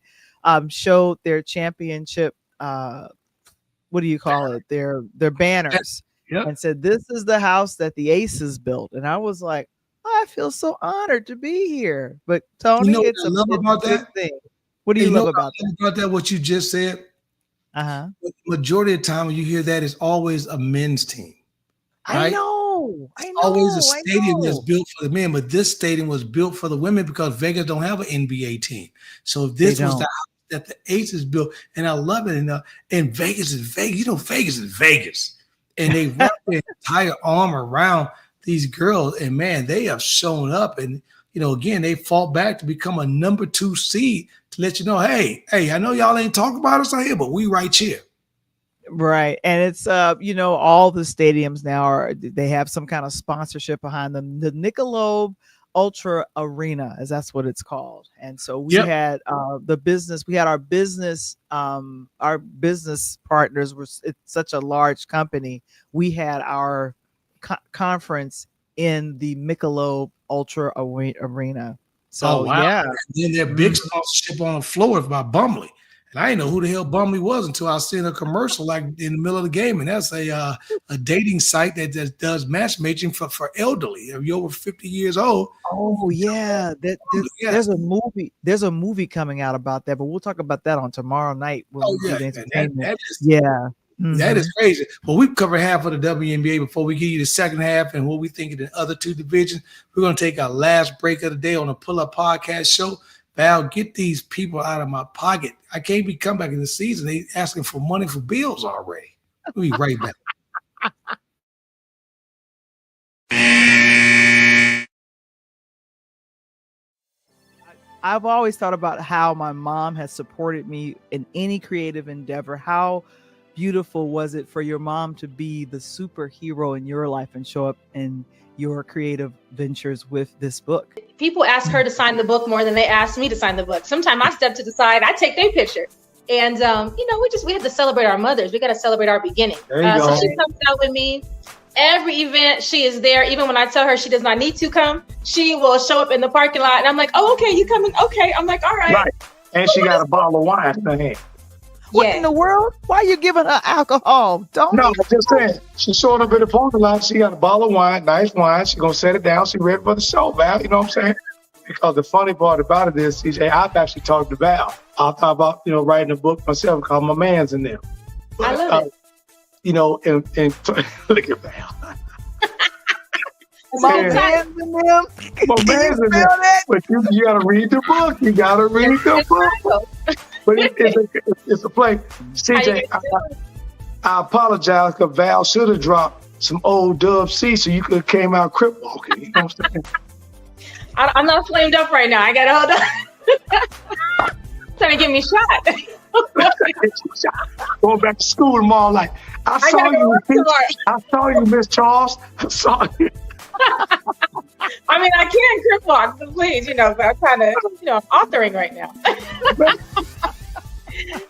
showed their championship. What do you call it? Their banners, yep. And said, "This is the house that the Aces built." And I was like, I feel so honored to be here. But Tony, it's a good thing. What do you love about that? What you just said? The majority of the time when you hear that, it's always a men's team. Right? I know. Always a stadium that's built for the men, but this stadium was built for the women because Vegas don't have an NBA team. So this was the house that the Aces built, and I love it. And Vegas is Vegas. Vegas is Vegas. And they wrap their entire arm around these girls, and man, they have shown up. And again, they fought back to become a number 2 seed to let you know, hey, I know y'all ain't talking about us out here, but we right here. Right. And it's all the stadiums now they have some kind of sponsorship behind them. The Michelob Ultra Arena, as that's what it's called. And so we had our business partners it's such a large company. We had our conference in the Michelob Ultra Arena. So yeah. And then their big sponsorship on the floor is by Bumley. And I didn't know who the hell Bumley was until I seen a commercial like in the middle of the game. And that's a dating site that does matchmaking for elderly. If you're over 50 years old. Oh yeah. There's a movie coming out about that, but we'll talk about that on tomorrow night. That is crazy. Well, we've covered half of the WNBA. Before we give you the second half and what we think of the other two divisions, we're going to take our last break of the day on the Pull Up Podcast Show. Val, get these people out of my pocket. I can't be come back in the season. They asking for money for bills already. We'll be right back. I've always thought about how my mom has supported me in any creative endeavor. How beautiful was it for your mom to be the superhero in your life and show up in your creative ventures with this book? People ask her to sign the book more than they ask me to sign the book. Sometimes I step to the side, I take their picture. And, we have to celebrate our mothers. We got to celebrate our beginning. So she comes out with me. Every event, she is there. Even when I tell her she does not need to come, she will show up in the parking lot. And I'm like, oh, okay, you coming? Okay. I'm like, all right. Right. And she got a bottle of wine in her hand. What in the world? Why are you giving her alcohol? No, I'm just saying. She showed up in the parking lot. She got a bottle of wine, nice wine. She's going to set it down. She ready for the show, Val. You know what I'm saying? Because the funny part about it is, CJ, I've actually talked to Val. I thought about, writing a book myself because my man's in there. But, I love it. And look at Val. My man's in them. My man's in there. But you got to read the book. You got to read the book. But it's a play. CJ, I apologize because Val should have dropped some old Dub C so you could have came out crip walking. You know what I'm saying? I'm not flamed up right now. I got to hold on. Trying to get me shot. Going back to school tomorrow, like, I saw you, Miss Charles. I saw you. I mean, I can crip walk, so please, but I'm kind of, I'm authoring right now.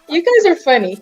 You guys are funny.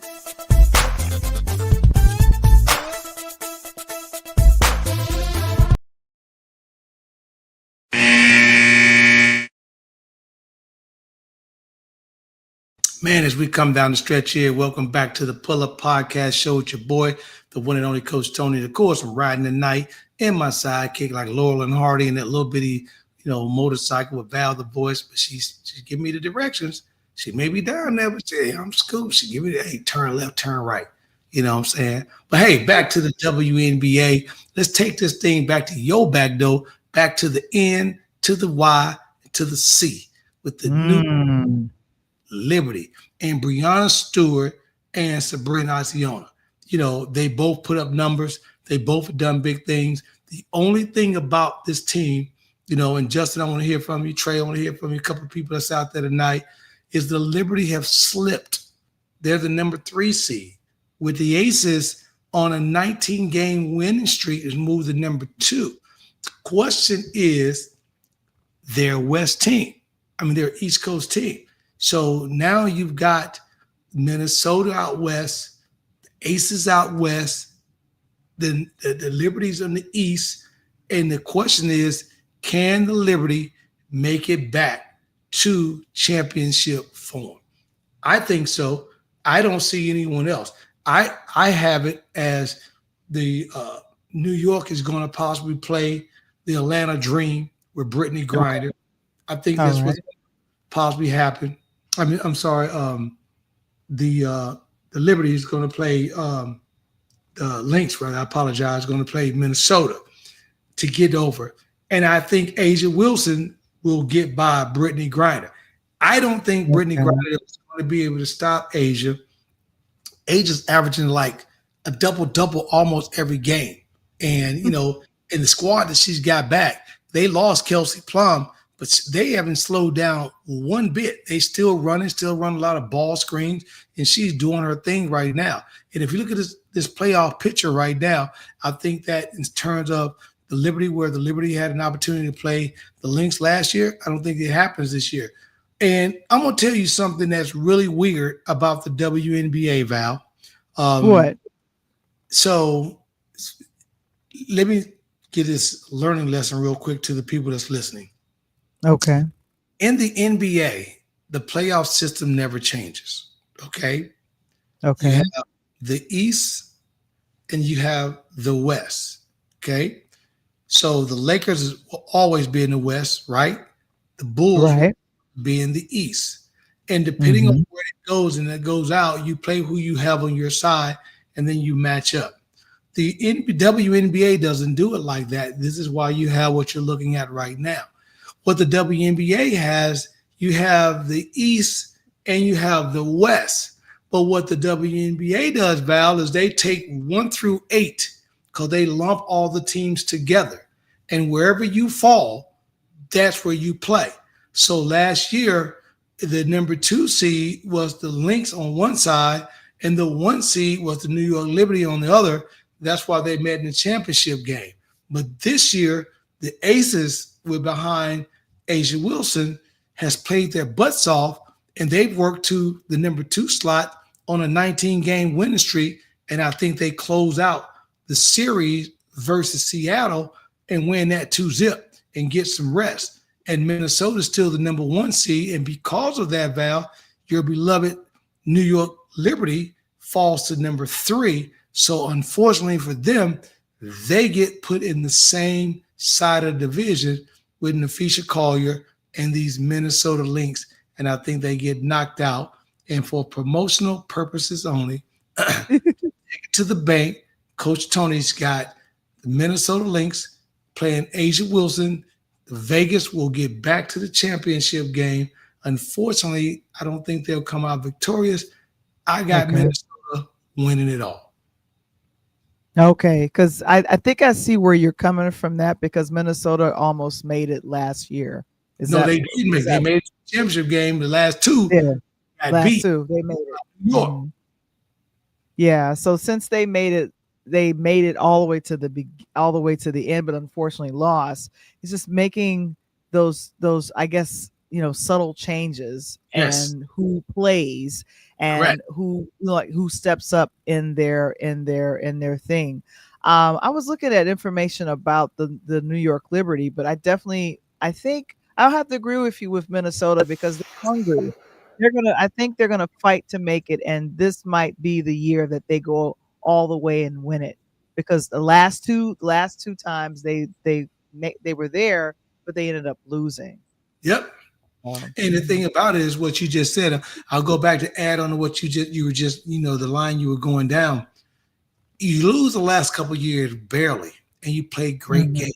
Man, as we come down the stretch here, welcome back to the Pull Up Podcast Show with your boy, the one and only Coach Tony. Of course, I'm riding the night in my sidekick like Laurel and Hardy in that little bitty, motorcycle with Val the voice. But she's giving me the directions. She may be down there, but I'm Scoop. She give me the, hey, turn left, turn right. You know what I'm saying? But hey, back to the WNBA. Let's take this thing back to your back door, back to the N, to the Y, to the C with the new Liberty and Breanna Stewart and Sabrina Asiona. They both put up numbers. They both have done big things. The only thing about this team, and Justin, I want to hear from you. Trey, I want to hear from you. A couple of people that's out there tonight is the Liberty have slipped. They're the number 3 seed. With the Aces on a 19-game winning streak has moved to number 2. The question is their West team. Their East Coast team. So now you've got Minnesota out west, the Aces out west, the Liberties on the east. And the question is, can the Liberty make it back to championship form? I think so. I don't see anyone else. I have it as the New York is going to possibly play the Atlanta Dream with Brittany Griner. I think that's what's possibly happen. I'm sorry. The Liberty is going to play the Lynx. Right? I apologize. Going to play Minnesota to get over. And I think Asia Wilson will get by Brittany Griner. I don't think Brittany Griner is going to be able to stop Asia. Asia's averaging like a double-double almost every game. And, in the squad that she's got back, they lost Kelsey Plum but they haven't slowed down one bit. They still run a lot of ball screens, and she's doing her thing right now. And if you look at this playoff picture right now, I think that in terms of the Liberty, where the Liberty had an opportunity to play the Lynx last year, I don't think it happens this year. And I'm going to tell you something that's really weird about the WNBA, Val. What? So let me give this learning lesson real quick to the people that's listening. Okay. In the NBA, the playoff system never changes. Okay. Okay. You have the East and you have the West. Okay. So the Lakers will always be in the West, right? The Bulls will be in the East. And depending on where it goes and it goes out, you play who you have on your side and then you match up. The WNBA doesn't do it like that. This is why you have what you're looking at right now. What the WNBA has, you have the East and you have the West. But what the WNBA does, Val, is they take 1 through 8 because they lump all the teams together. And wherever you fall, that's where you play. So last year, the number 2 seed was the Lynx on one side, and the 1 seed was the New York Liberty on the other. That's why they met in the championship game. But this year, the Aces were behind Asia Wilson, has played their butts off, and they've worked to the number 2 slot on a 19-game winning streak. And I think they close out the series versus Seattle and win that 2-0 and get some rest. And Minnesota's still the number 1 seed. And because of that, Val, your beloved New York Liberty falls to number 3. So unfortunately for them, they get put in the same side of the division with Nafisha Collier and these Minnesota Lynx. And I think they get knocked out. And for promotional purposes only, take it to the bank, Coach Tony's got the Minnesota Lynx playing Asia Wilson. Vegas will get back to the championship game. Unfortunately, I don't think they'll come out victorious. I got Minnesota winning it all. Okay, because I think I see where you're coming from that, because Minnesota almost made it last year. They didn't make it. They made it to the championship game. The last 2 got beat. 2, they made it. Yeah, so since they made it all the way to the end, but unfortunately lost. It's just making those I guess, subtle changes and who plays and who steps up in their thing. I was looking at information about the New York Liberty, but I think I'll have to agree with you with Minnesota, because they're hungry. I think they're gonna fight to make it, and this might be the year that they go all the way and win it, because the last two times they were there, but they ended up losing. Yep. And the thing about it is what you just said. I'll go back to add on to what you were just, the line you were going down. You lose the last couple of years barely, and you played great games.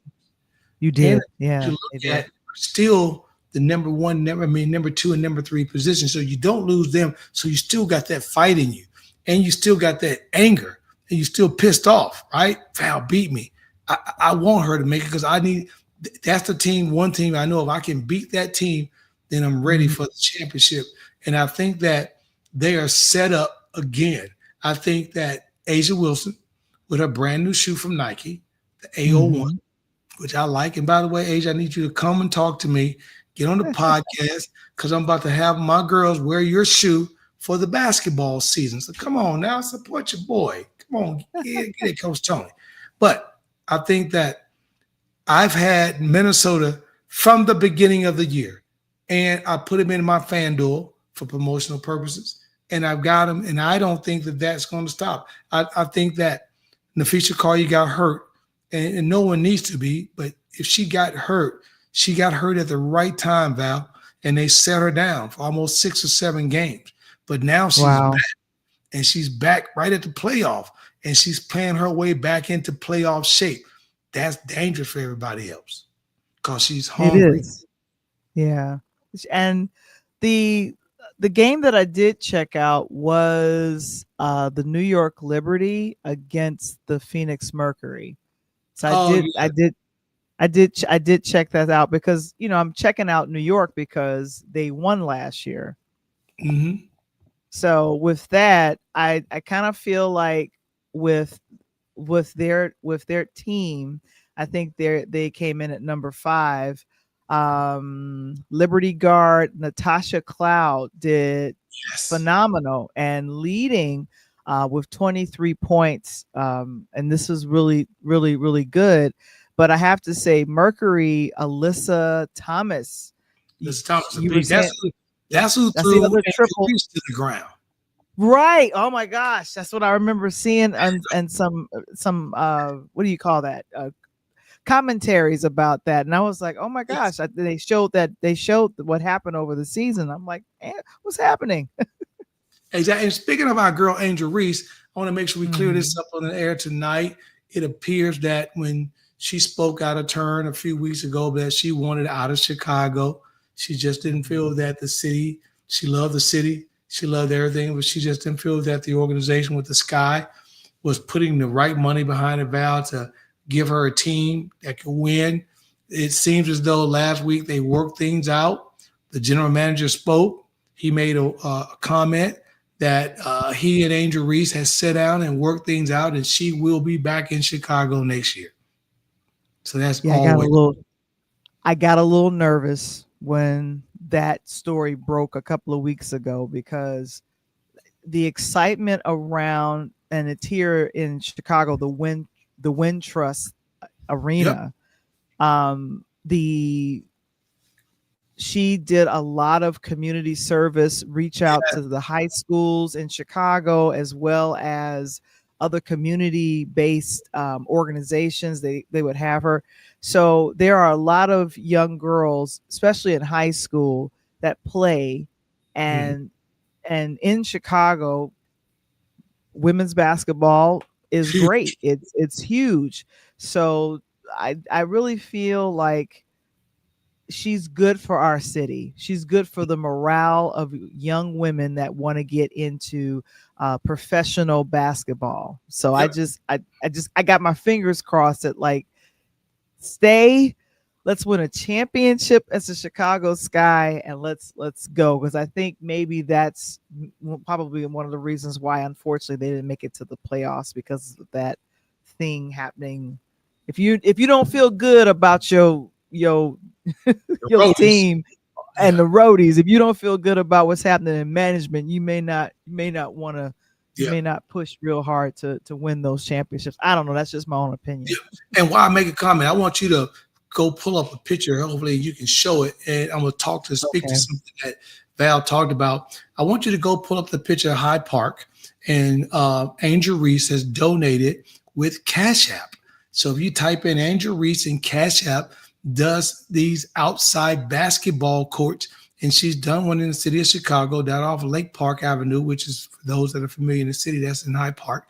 You did, and you look at still the number 2 and number 3 position. So you don't lose them. So you still got that fight in you, and you still got that anger, and you still pissed off, right? Val beat me. I want her to make it, because that's the one team I know if I can beat that team, then I'm ready for the championship. And I think that they are set up again. I think that Asia Wilson, with her brand new shoe from Nike, the A01, which I like. And by the way, Asia, I need you to come and talk to me. Get on the podcast, because I'm about to have my girls wear your shoe for the basketball season. So come on now, support your boy. Come on, get it, Coach Tony. But I think that I've had Minnesota from the beginning of the year, and I put them in my FanDuel for promotional purposes, and I've got them, and I don't think that that's going to stop. I think that Nafisha Collier got hurt, and no one needs to be, but if she got hurt at the right time, Val, and they set her down for almost 6 or 7 games. But now she's back, and she's back right at the playoff, and she's playing her way back into playoff shape. That's dangerous for everybody else, because she's hungry. It is. Yeah. And the game that I did check out was the New York Liberty against the Phoenix Mercury. So I I did check that out because, I'm checking out New York because they won last year. Mm-hmm. So with that, I kind of feel like with their team, I think they came in at number 5. Liberty Guard Natasha Cloud did phenomenal and leading with 23 points. And this is really, really, really good. But I have to say, Mercury, Alyssa Thomas. That's who threw the other triple to the ground. Right. Oh my gosh. That's what I remember seeing and some what do you call that? Commentaries about that. And I was like, oh my gosh, they showed what happened over the season. I'm like, what's happening? Exactly. And speaking of our girl Angel Reese, I want to make sure we clear this up on the air tonight. It appears that when she spoke out of turn a few weeks ago that she wanted out of Chicago. She just didn't feel that the city, she loved the city, she loved everything, but she just didn't feel that the organization with the Sky was putting the right money behind it, Val, to give her a team that could win. It seems as though last week they worked things out. The general manager spoke. He made a comment that he and Angel Reese has sat down and worked things out, and she will be back in Chicago next year. So that's I got a little nervous when that story broke a couple of weeks ago because the excitement around, and it's here in Chicago, the Wintrust Arena. She did a lot of community service, reach out to the high schools in Chicago, as well as other community-based organizations. They would have her. So there are a lot of young girls, especially in high school, that play, and in Chicago, women's basketball is great. It's huge. So I really feel like she's good for our city. She's good for the morale of young women that want to get into professional basketball. So I got my fingers crossed that let's win a championship as the Chicago Sky, and let's go, because I think maybe that's probably one of the reasons why, unfortunately, they didn't make it to the playoffs, because of that thing happening. If you don't feel good about your team and the roadies, if you don't feel good about what's happening in management, you may not want to. You may not push real hard to win those championships. I don't know. That's just my own opinion. And while I make a comment, I want you to go pull up a picture. Hopefully you can show it. And I'm going to speak to something that Val talked about. I want you to go pull up the picture of Hyde Park. And Angel Reese has donated with Cash App. So if you type in Angel Reese and Cash App does these outside basketball courts, and she's done one in the city of Chicago down off Lake Park Avenue, which is, for those that are familiar in the city, that's in Hyde Park.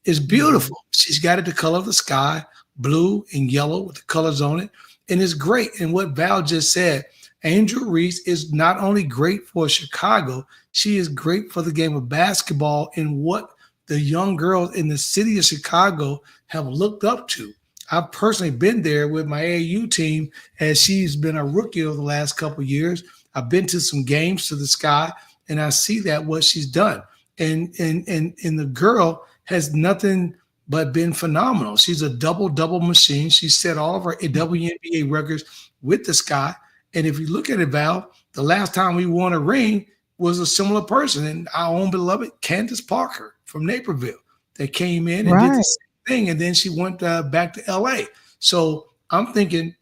It's beautiful. She's got it the color of the sky, blue and yellow with the colors on it. And it's great. And what Val just said, Angel Reese is not only great for Chicago, she is great for the game of basketball and what the young girls in the city of Chicago have looked up to. I've personally been there with my AAU team, as she's been a rookie over the last couple of years. I've been to some games to the Sky, and I see that what she's done. And the girl has nothing but been phenomenal. She's a double machine. She set all of her WNBA records with the Sky. And if you look at it, Val, the last time we won a ring was a similar person, and our own beloved Candace Parker from Naperville, that came in and did the same thing, and then she went back to LA. So I'm thinking,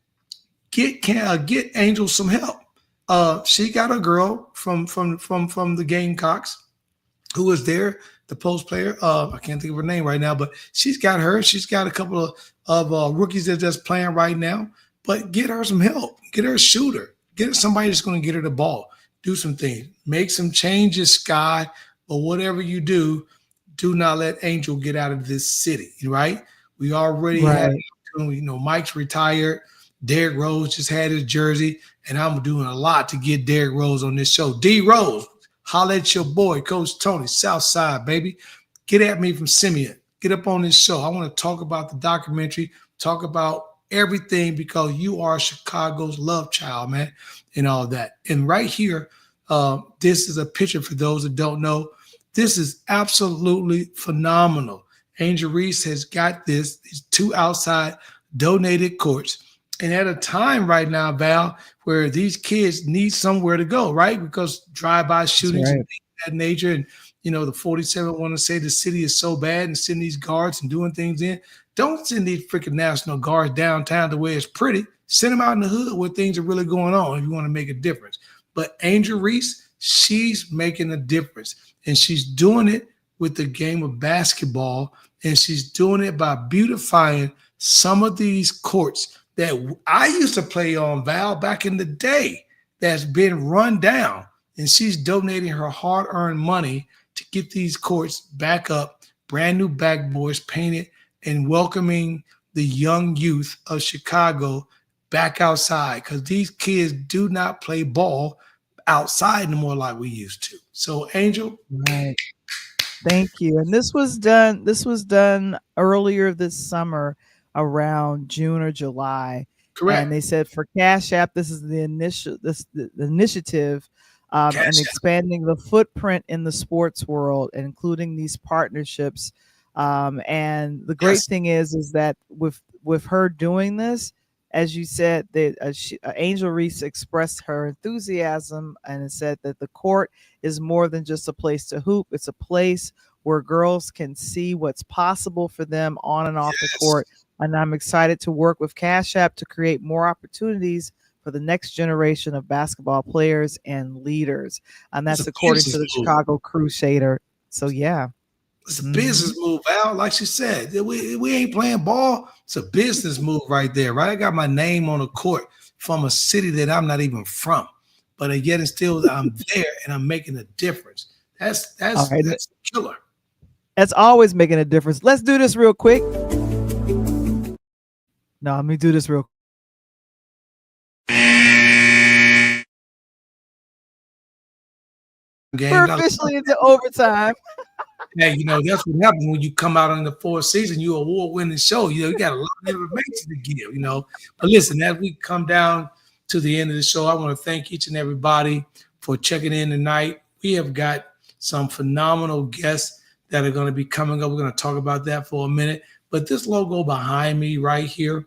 get Angel some help. She got a girl from the Gamecocks who was there, the post player. I can't think of her name right now, but she's got her. She's got a couple of rookies that are just playing right now. But get her some help. Get her a shooter. Get her somebody that's going to get her the ball. Do some things. Make some changes, Sky. But whatever you do not let Angel get out of this city, right? We already had, Mike's retired. Derrick Rose just had his jersey, and I'm doing a lot to get Derrick Rose on this show. D Rose, holla at your boy, Coach Tony, Southside, baby. Get at me from Simeon. Get up on this show. I want to talk about the documentary, talk about everything because you are Chicago's love child, man, and all that. And right here, this is a picture for those that don't know. This is absolutely phenomenal. Angel Reese has got these 2 outside donated courts. And at a time right now, Val, where these kids need somewhere to go, right? Because drive-by shootings and things of that nature. And, the 47 want to say the city is so bad and send these guards and doing things in. Don't send these freaking National Guards downtown the way it's pretty. Send them out in the hood where things are really going on if you want to make a difference. But Angel Reese, she's making a difference. And she's doing it with the game of basketball. And she's doing it by beautifying some of these courts that I used to play on, Val, back in the day, that's been run down. And she's donating her hard-earned money to get these courts back up, brand new backboards painted, and welcoming the young youth of Chicago back outside, because these kids do not play ball outside no more like we used to. So, Angel. Right. Thank you. And this was done earlier this summer around June or July. Correct. And they said for Cash App, this is the initiative and expanding the footprint in the sports world, including these partnerships. And the great thing is that with her doing this, as you said, Angel Reese expressed her enthusiasm and said that the court is more than just a place to hoop. It's a place where girls can see what's possible for them on and off the court. And I'm excited to work with Cash App to create more opportunities for the next generation of basketball players and leaders. And that's according to the Chicago Crusader. So, yeah. It's a business move, Al. Like she said, we ain't playing ball. It's a business move right there, right? I got my name on a court from a city that I'm not even from, but yet and still I'm there and I'm making a difference. That's killer. That's always making a difference. Let's do this real quick. No, let me do this real quick. We're officially into overtime. Hey, that's what happens when you come out on the 4th season. You're an award-winning show. You got a lot of information to give, But listen, as we come down to the end of the show, I want to thank each and everybody for checking in tonight. We have got some phenomenal guests that are going to be coming up. We're going to talk about that for a minute. But this logo behind me right here,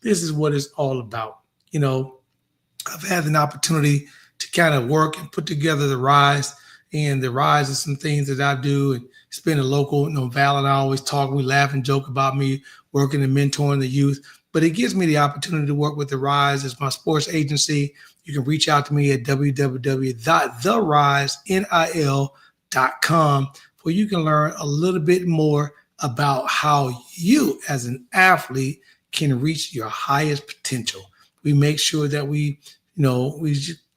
this is what it's all about. I've had an opportunity to kind of work and put together the Rise. And the Rise is some things that I do. And it's been a local, Val and I always talk. We laugh and joke about me working and mentoring the youth. But it gives me the opportunity to work with the Rise as my sports agency. You can reach out to me at www.therisenil.com, where you can learn a little bit more about how you as an athlete can reach your highest potential. We make sure that we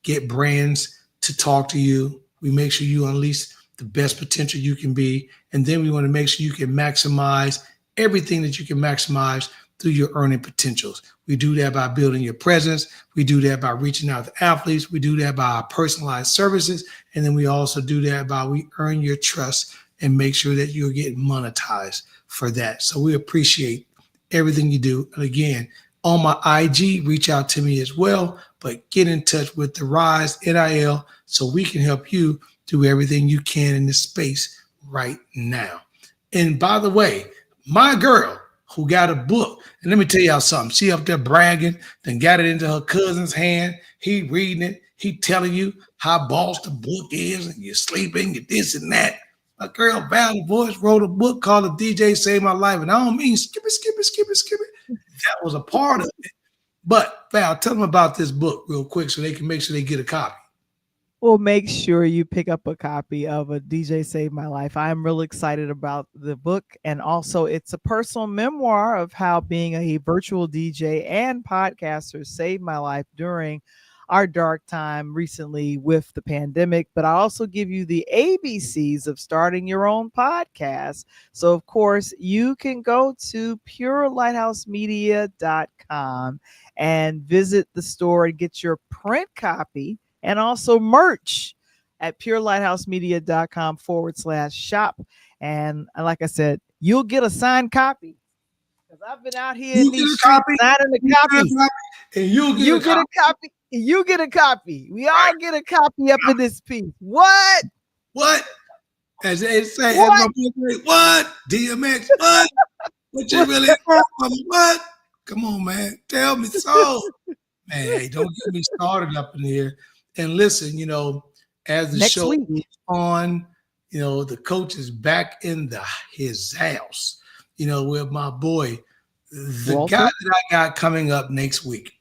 get brands to talk to you. We make sure you unleash the best potential you can be. And then we want to make sure you can maximize everything that you can maximize through your earning potentials. We do that by building your presence. We do that by reaching out to athletes. We do that by our personalized services. And then we also do that by we earn your trust and make sure that you're getting monetized for that. So we appreciate everything you do. And again, on my IG, reach out to me as well, but get in touch with the Rise NIL so we can help you do everything you can in this space right now. And by the way, my girl who got a book, and let me tell y'all something, she up there bragging, then got it into her cousin's hand. He reading it. He telling you how boss the book is, and you're sleeping, you're this and that. My girl Val Voice wrote a book called The DJ Saved My Life. And I don't mean skip it. That was a part of it. But Val, tell them about this book real quick so they can make sure they get a copy. Well, make sure you pick up a copy of A DJ Saved My Life. I'm really excited about the book. And also it's a personal memoir of how being a virtual DJ and podcaster saved my life during our dark time recently with the pandemic. But I also give you the ABCs of starting your own podcast. So, of course, you can go to purelighthouse.media.com and visit the store and get your print copy and also merch at purelighthouse.media.com/shop. And like I said, you'll get a signed copy Because I've been out here in these streets signing the copy. And you get a copy. You get a copy. We all get a copy up in this piece. What? As they say, what? DMX, what? What you really want? What? Come on, man. Tell me so. Man, hey, don't get me started up in here. And listen, as the Next show week is on, the coach is back in his house, with my boy. The Walter? guy that I got coming up next week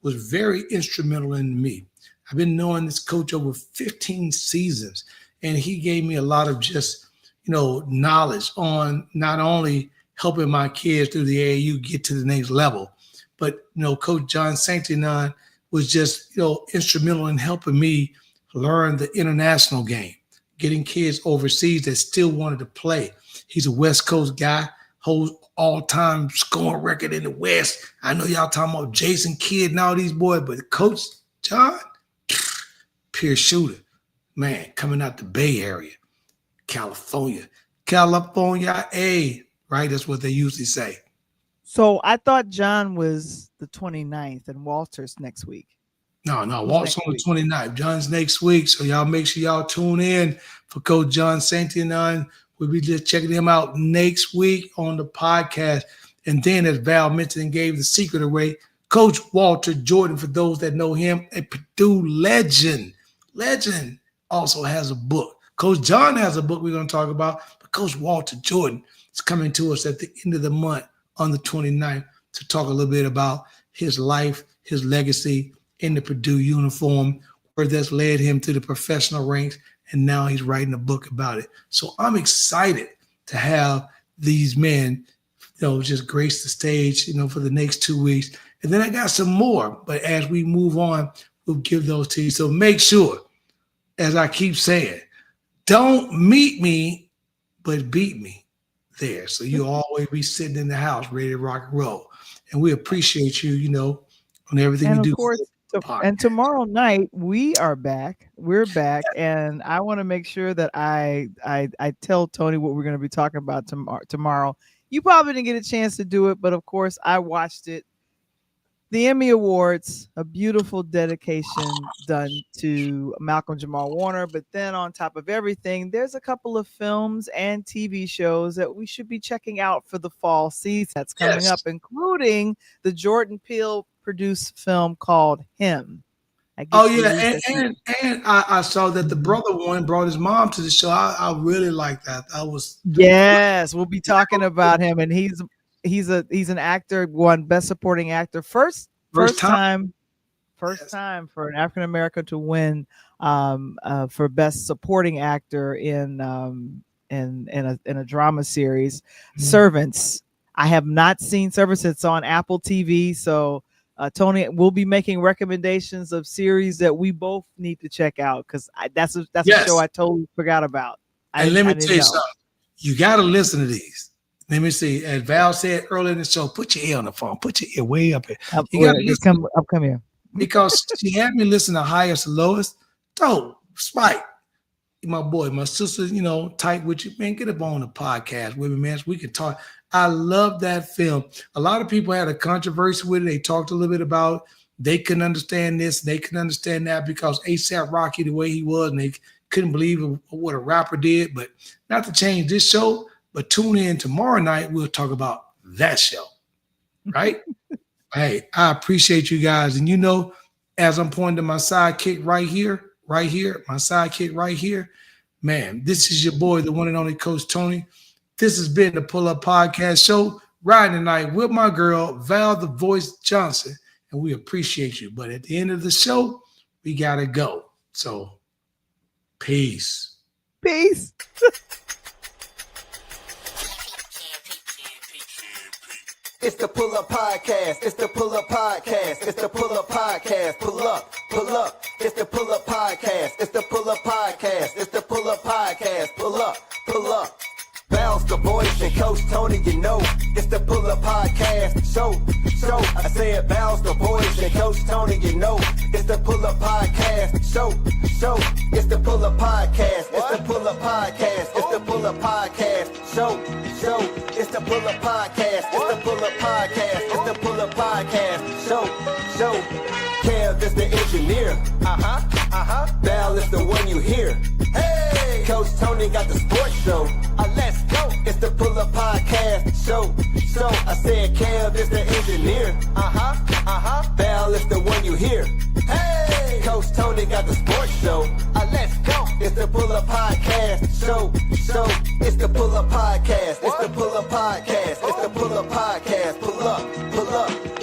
was very instrumental in me. I've been knowing this coach over 15 seasons, and he gave me a lot of just, knowledge on not only helping my kids through the AAU get to the next level, but, Coach John Saint-Aignan was just, instrumental in helping me learn the international game, getting kids overseas that still wanted to play. He's a West Coast guy, holds all-time scoring record in the West. I know y'all talking about Jason Kidd and all these boys, but Coach John, pure shooter, man, coming out the Bay Area, California, right? That's what they usually say. So I thought John was the 29th and Walter's next week. No, Walt's on the 29th. John's next week. So y'all make sure y'all tune in for Coach John Saint-Aignan. We'll be just checking him out next week on the podcast. And then, as Val mentioned and gave the secret away, Coach Walter Jordan, for those that know him, a Purdue legend, also has a book. Coach John has a book we're going to talk about, but Coach Walter Jordan is coming to us at the end of the month on the 29th to talk a little bit about his life, his legacy in the Purdue uniform, where that's led him to the professional ranks, and now he's writing a book about it. So I'm excited to have these men, just grace the stage, for the next 2 weeks. And then I got some more, but as we move on, we'll give those to you. So make sure, as I keep saying, don't meet me, but beat me there. So you'll always be sitting in the house ready to rock and roll. And we appreciate you, on everything you do. Of course, and tomorrow night we are back. We're back, and I want to make sure that I tell Tony what we're going to be talking about tomorrow. You probably didn't get a chance to do it, but of course I watched it. The Emmy Awards, a beautiful dedication done to Malcolm Jamal Warner. But then on top of everything, there's a couple of films and TV shows that we should be checking out for the fall season that's coming up, including the Jordan Peele produced film called Him. And I saw that the brother brought his mom to the show. I really like that. Yes, we'll be talking about him, and he's an actor, won Best Supporting Actor first time for an African American to win for Best Supporting Actor in a drama series. Servants. I have not seen Servants. It's on Apple TV, so Tony will be making recommendations of series that we both need to check out, because that's a show I totally forgot about. And let me tell you something. You got to listen to these. Let me see. As Val said earlier in the show, put your ear on the phone. Put your ear way up here. You got to listen. Come here. Because she had me listen to Highest to Lowest. Dope. Spike. My boy, my sister, tight with you. Man, get up on the podcast with me, man. So we can talk. I love that film. A lot of people had a controversy with it. They talked a little bit about they couldn't understand this, they couldn't understand that because A$AP Rocky the way he was, and they couldn't believe what a rapper did. But not to change this show, but tune in tomorrow night. We'll talk about that show, right? Hey, I appreciate you guys. And as I'm pointing to my sidekick right here, my sidekick right here, man, this is your boy, the one and only Coach Tony. This has been the Pull Up Podcast Show, riding tonight with my girl, Val the Voice Johnson, and we appreciate you. But at the end of the show, we got to go. So, peace. Peace. It's the Pull Up Podcast. It's the Pull Up Podcast. It's the Pull Up Podcast. Pull up, pull up. It's the Pull Up Podcast. It's the Pull Up Podcast. It's the Pull Up Podcast. Pull up, pull up. Bounce the voice and Coach Tony, it's the Pull Up Podcast. Show. I said bounce the voice and Coach Tony, it's the Pull Up Podcast. Show. It's the Pull Up Podcast. It's the Pull Up Podcast. It's the Pull Up Podcast. Show. It's the Pull Up Podcast. It's the Pull Up Podcast. podcast. It's the Pull Up Podcast. So, Kev is the engineer. Val is the one you hear. Hey, Coach Tony got the sports show. Let's go. It's the Pull Up Podcast. So, I said Kev is the engineer. Val is the one you hear. Hey, Coach Tony got the sports show. Let's go. It's the Pull Up Podcast. So, it's the Pull Up Podcast. It's the Pull Up Podcast. It's the Pull Up Podcast. Pull up.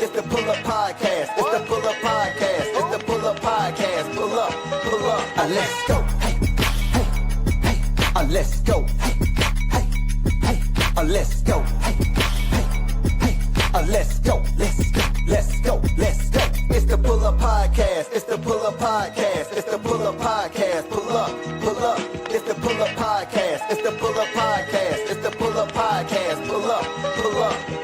It's the Pull Up Podcast. It's the Pull Up Podcast. It's the Pull Up Podcast. Pull up. Let's go. Hey. Let's go. Hey. Let's go. Hey. Let's go. It's the Pull Up Podcast. It's the Pull Up Podcast. It's the Pull Up Podcast. Pull up. It's the Pull Up Podcast. It's the Pull Up Podcast. It's the Pull Up Podcast. Pull up.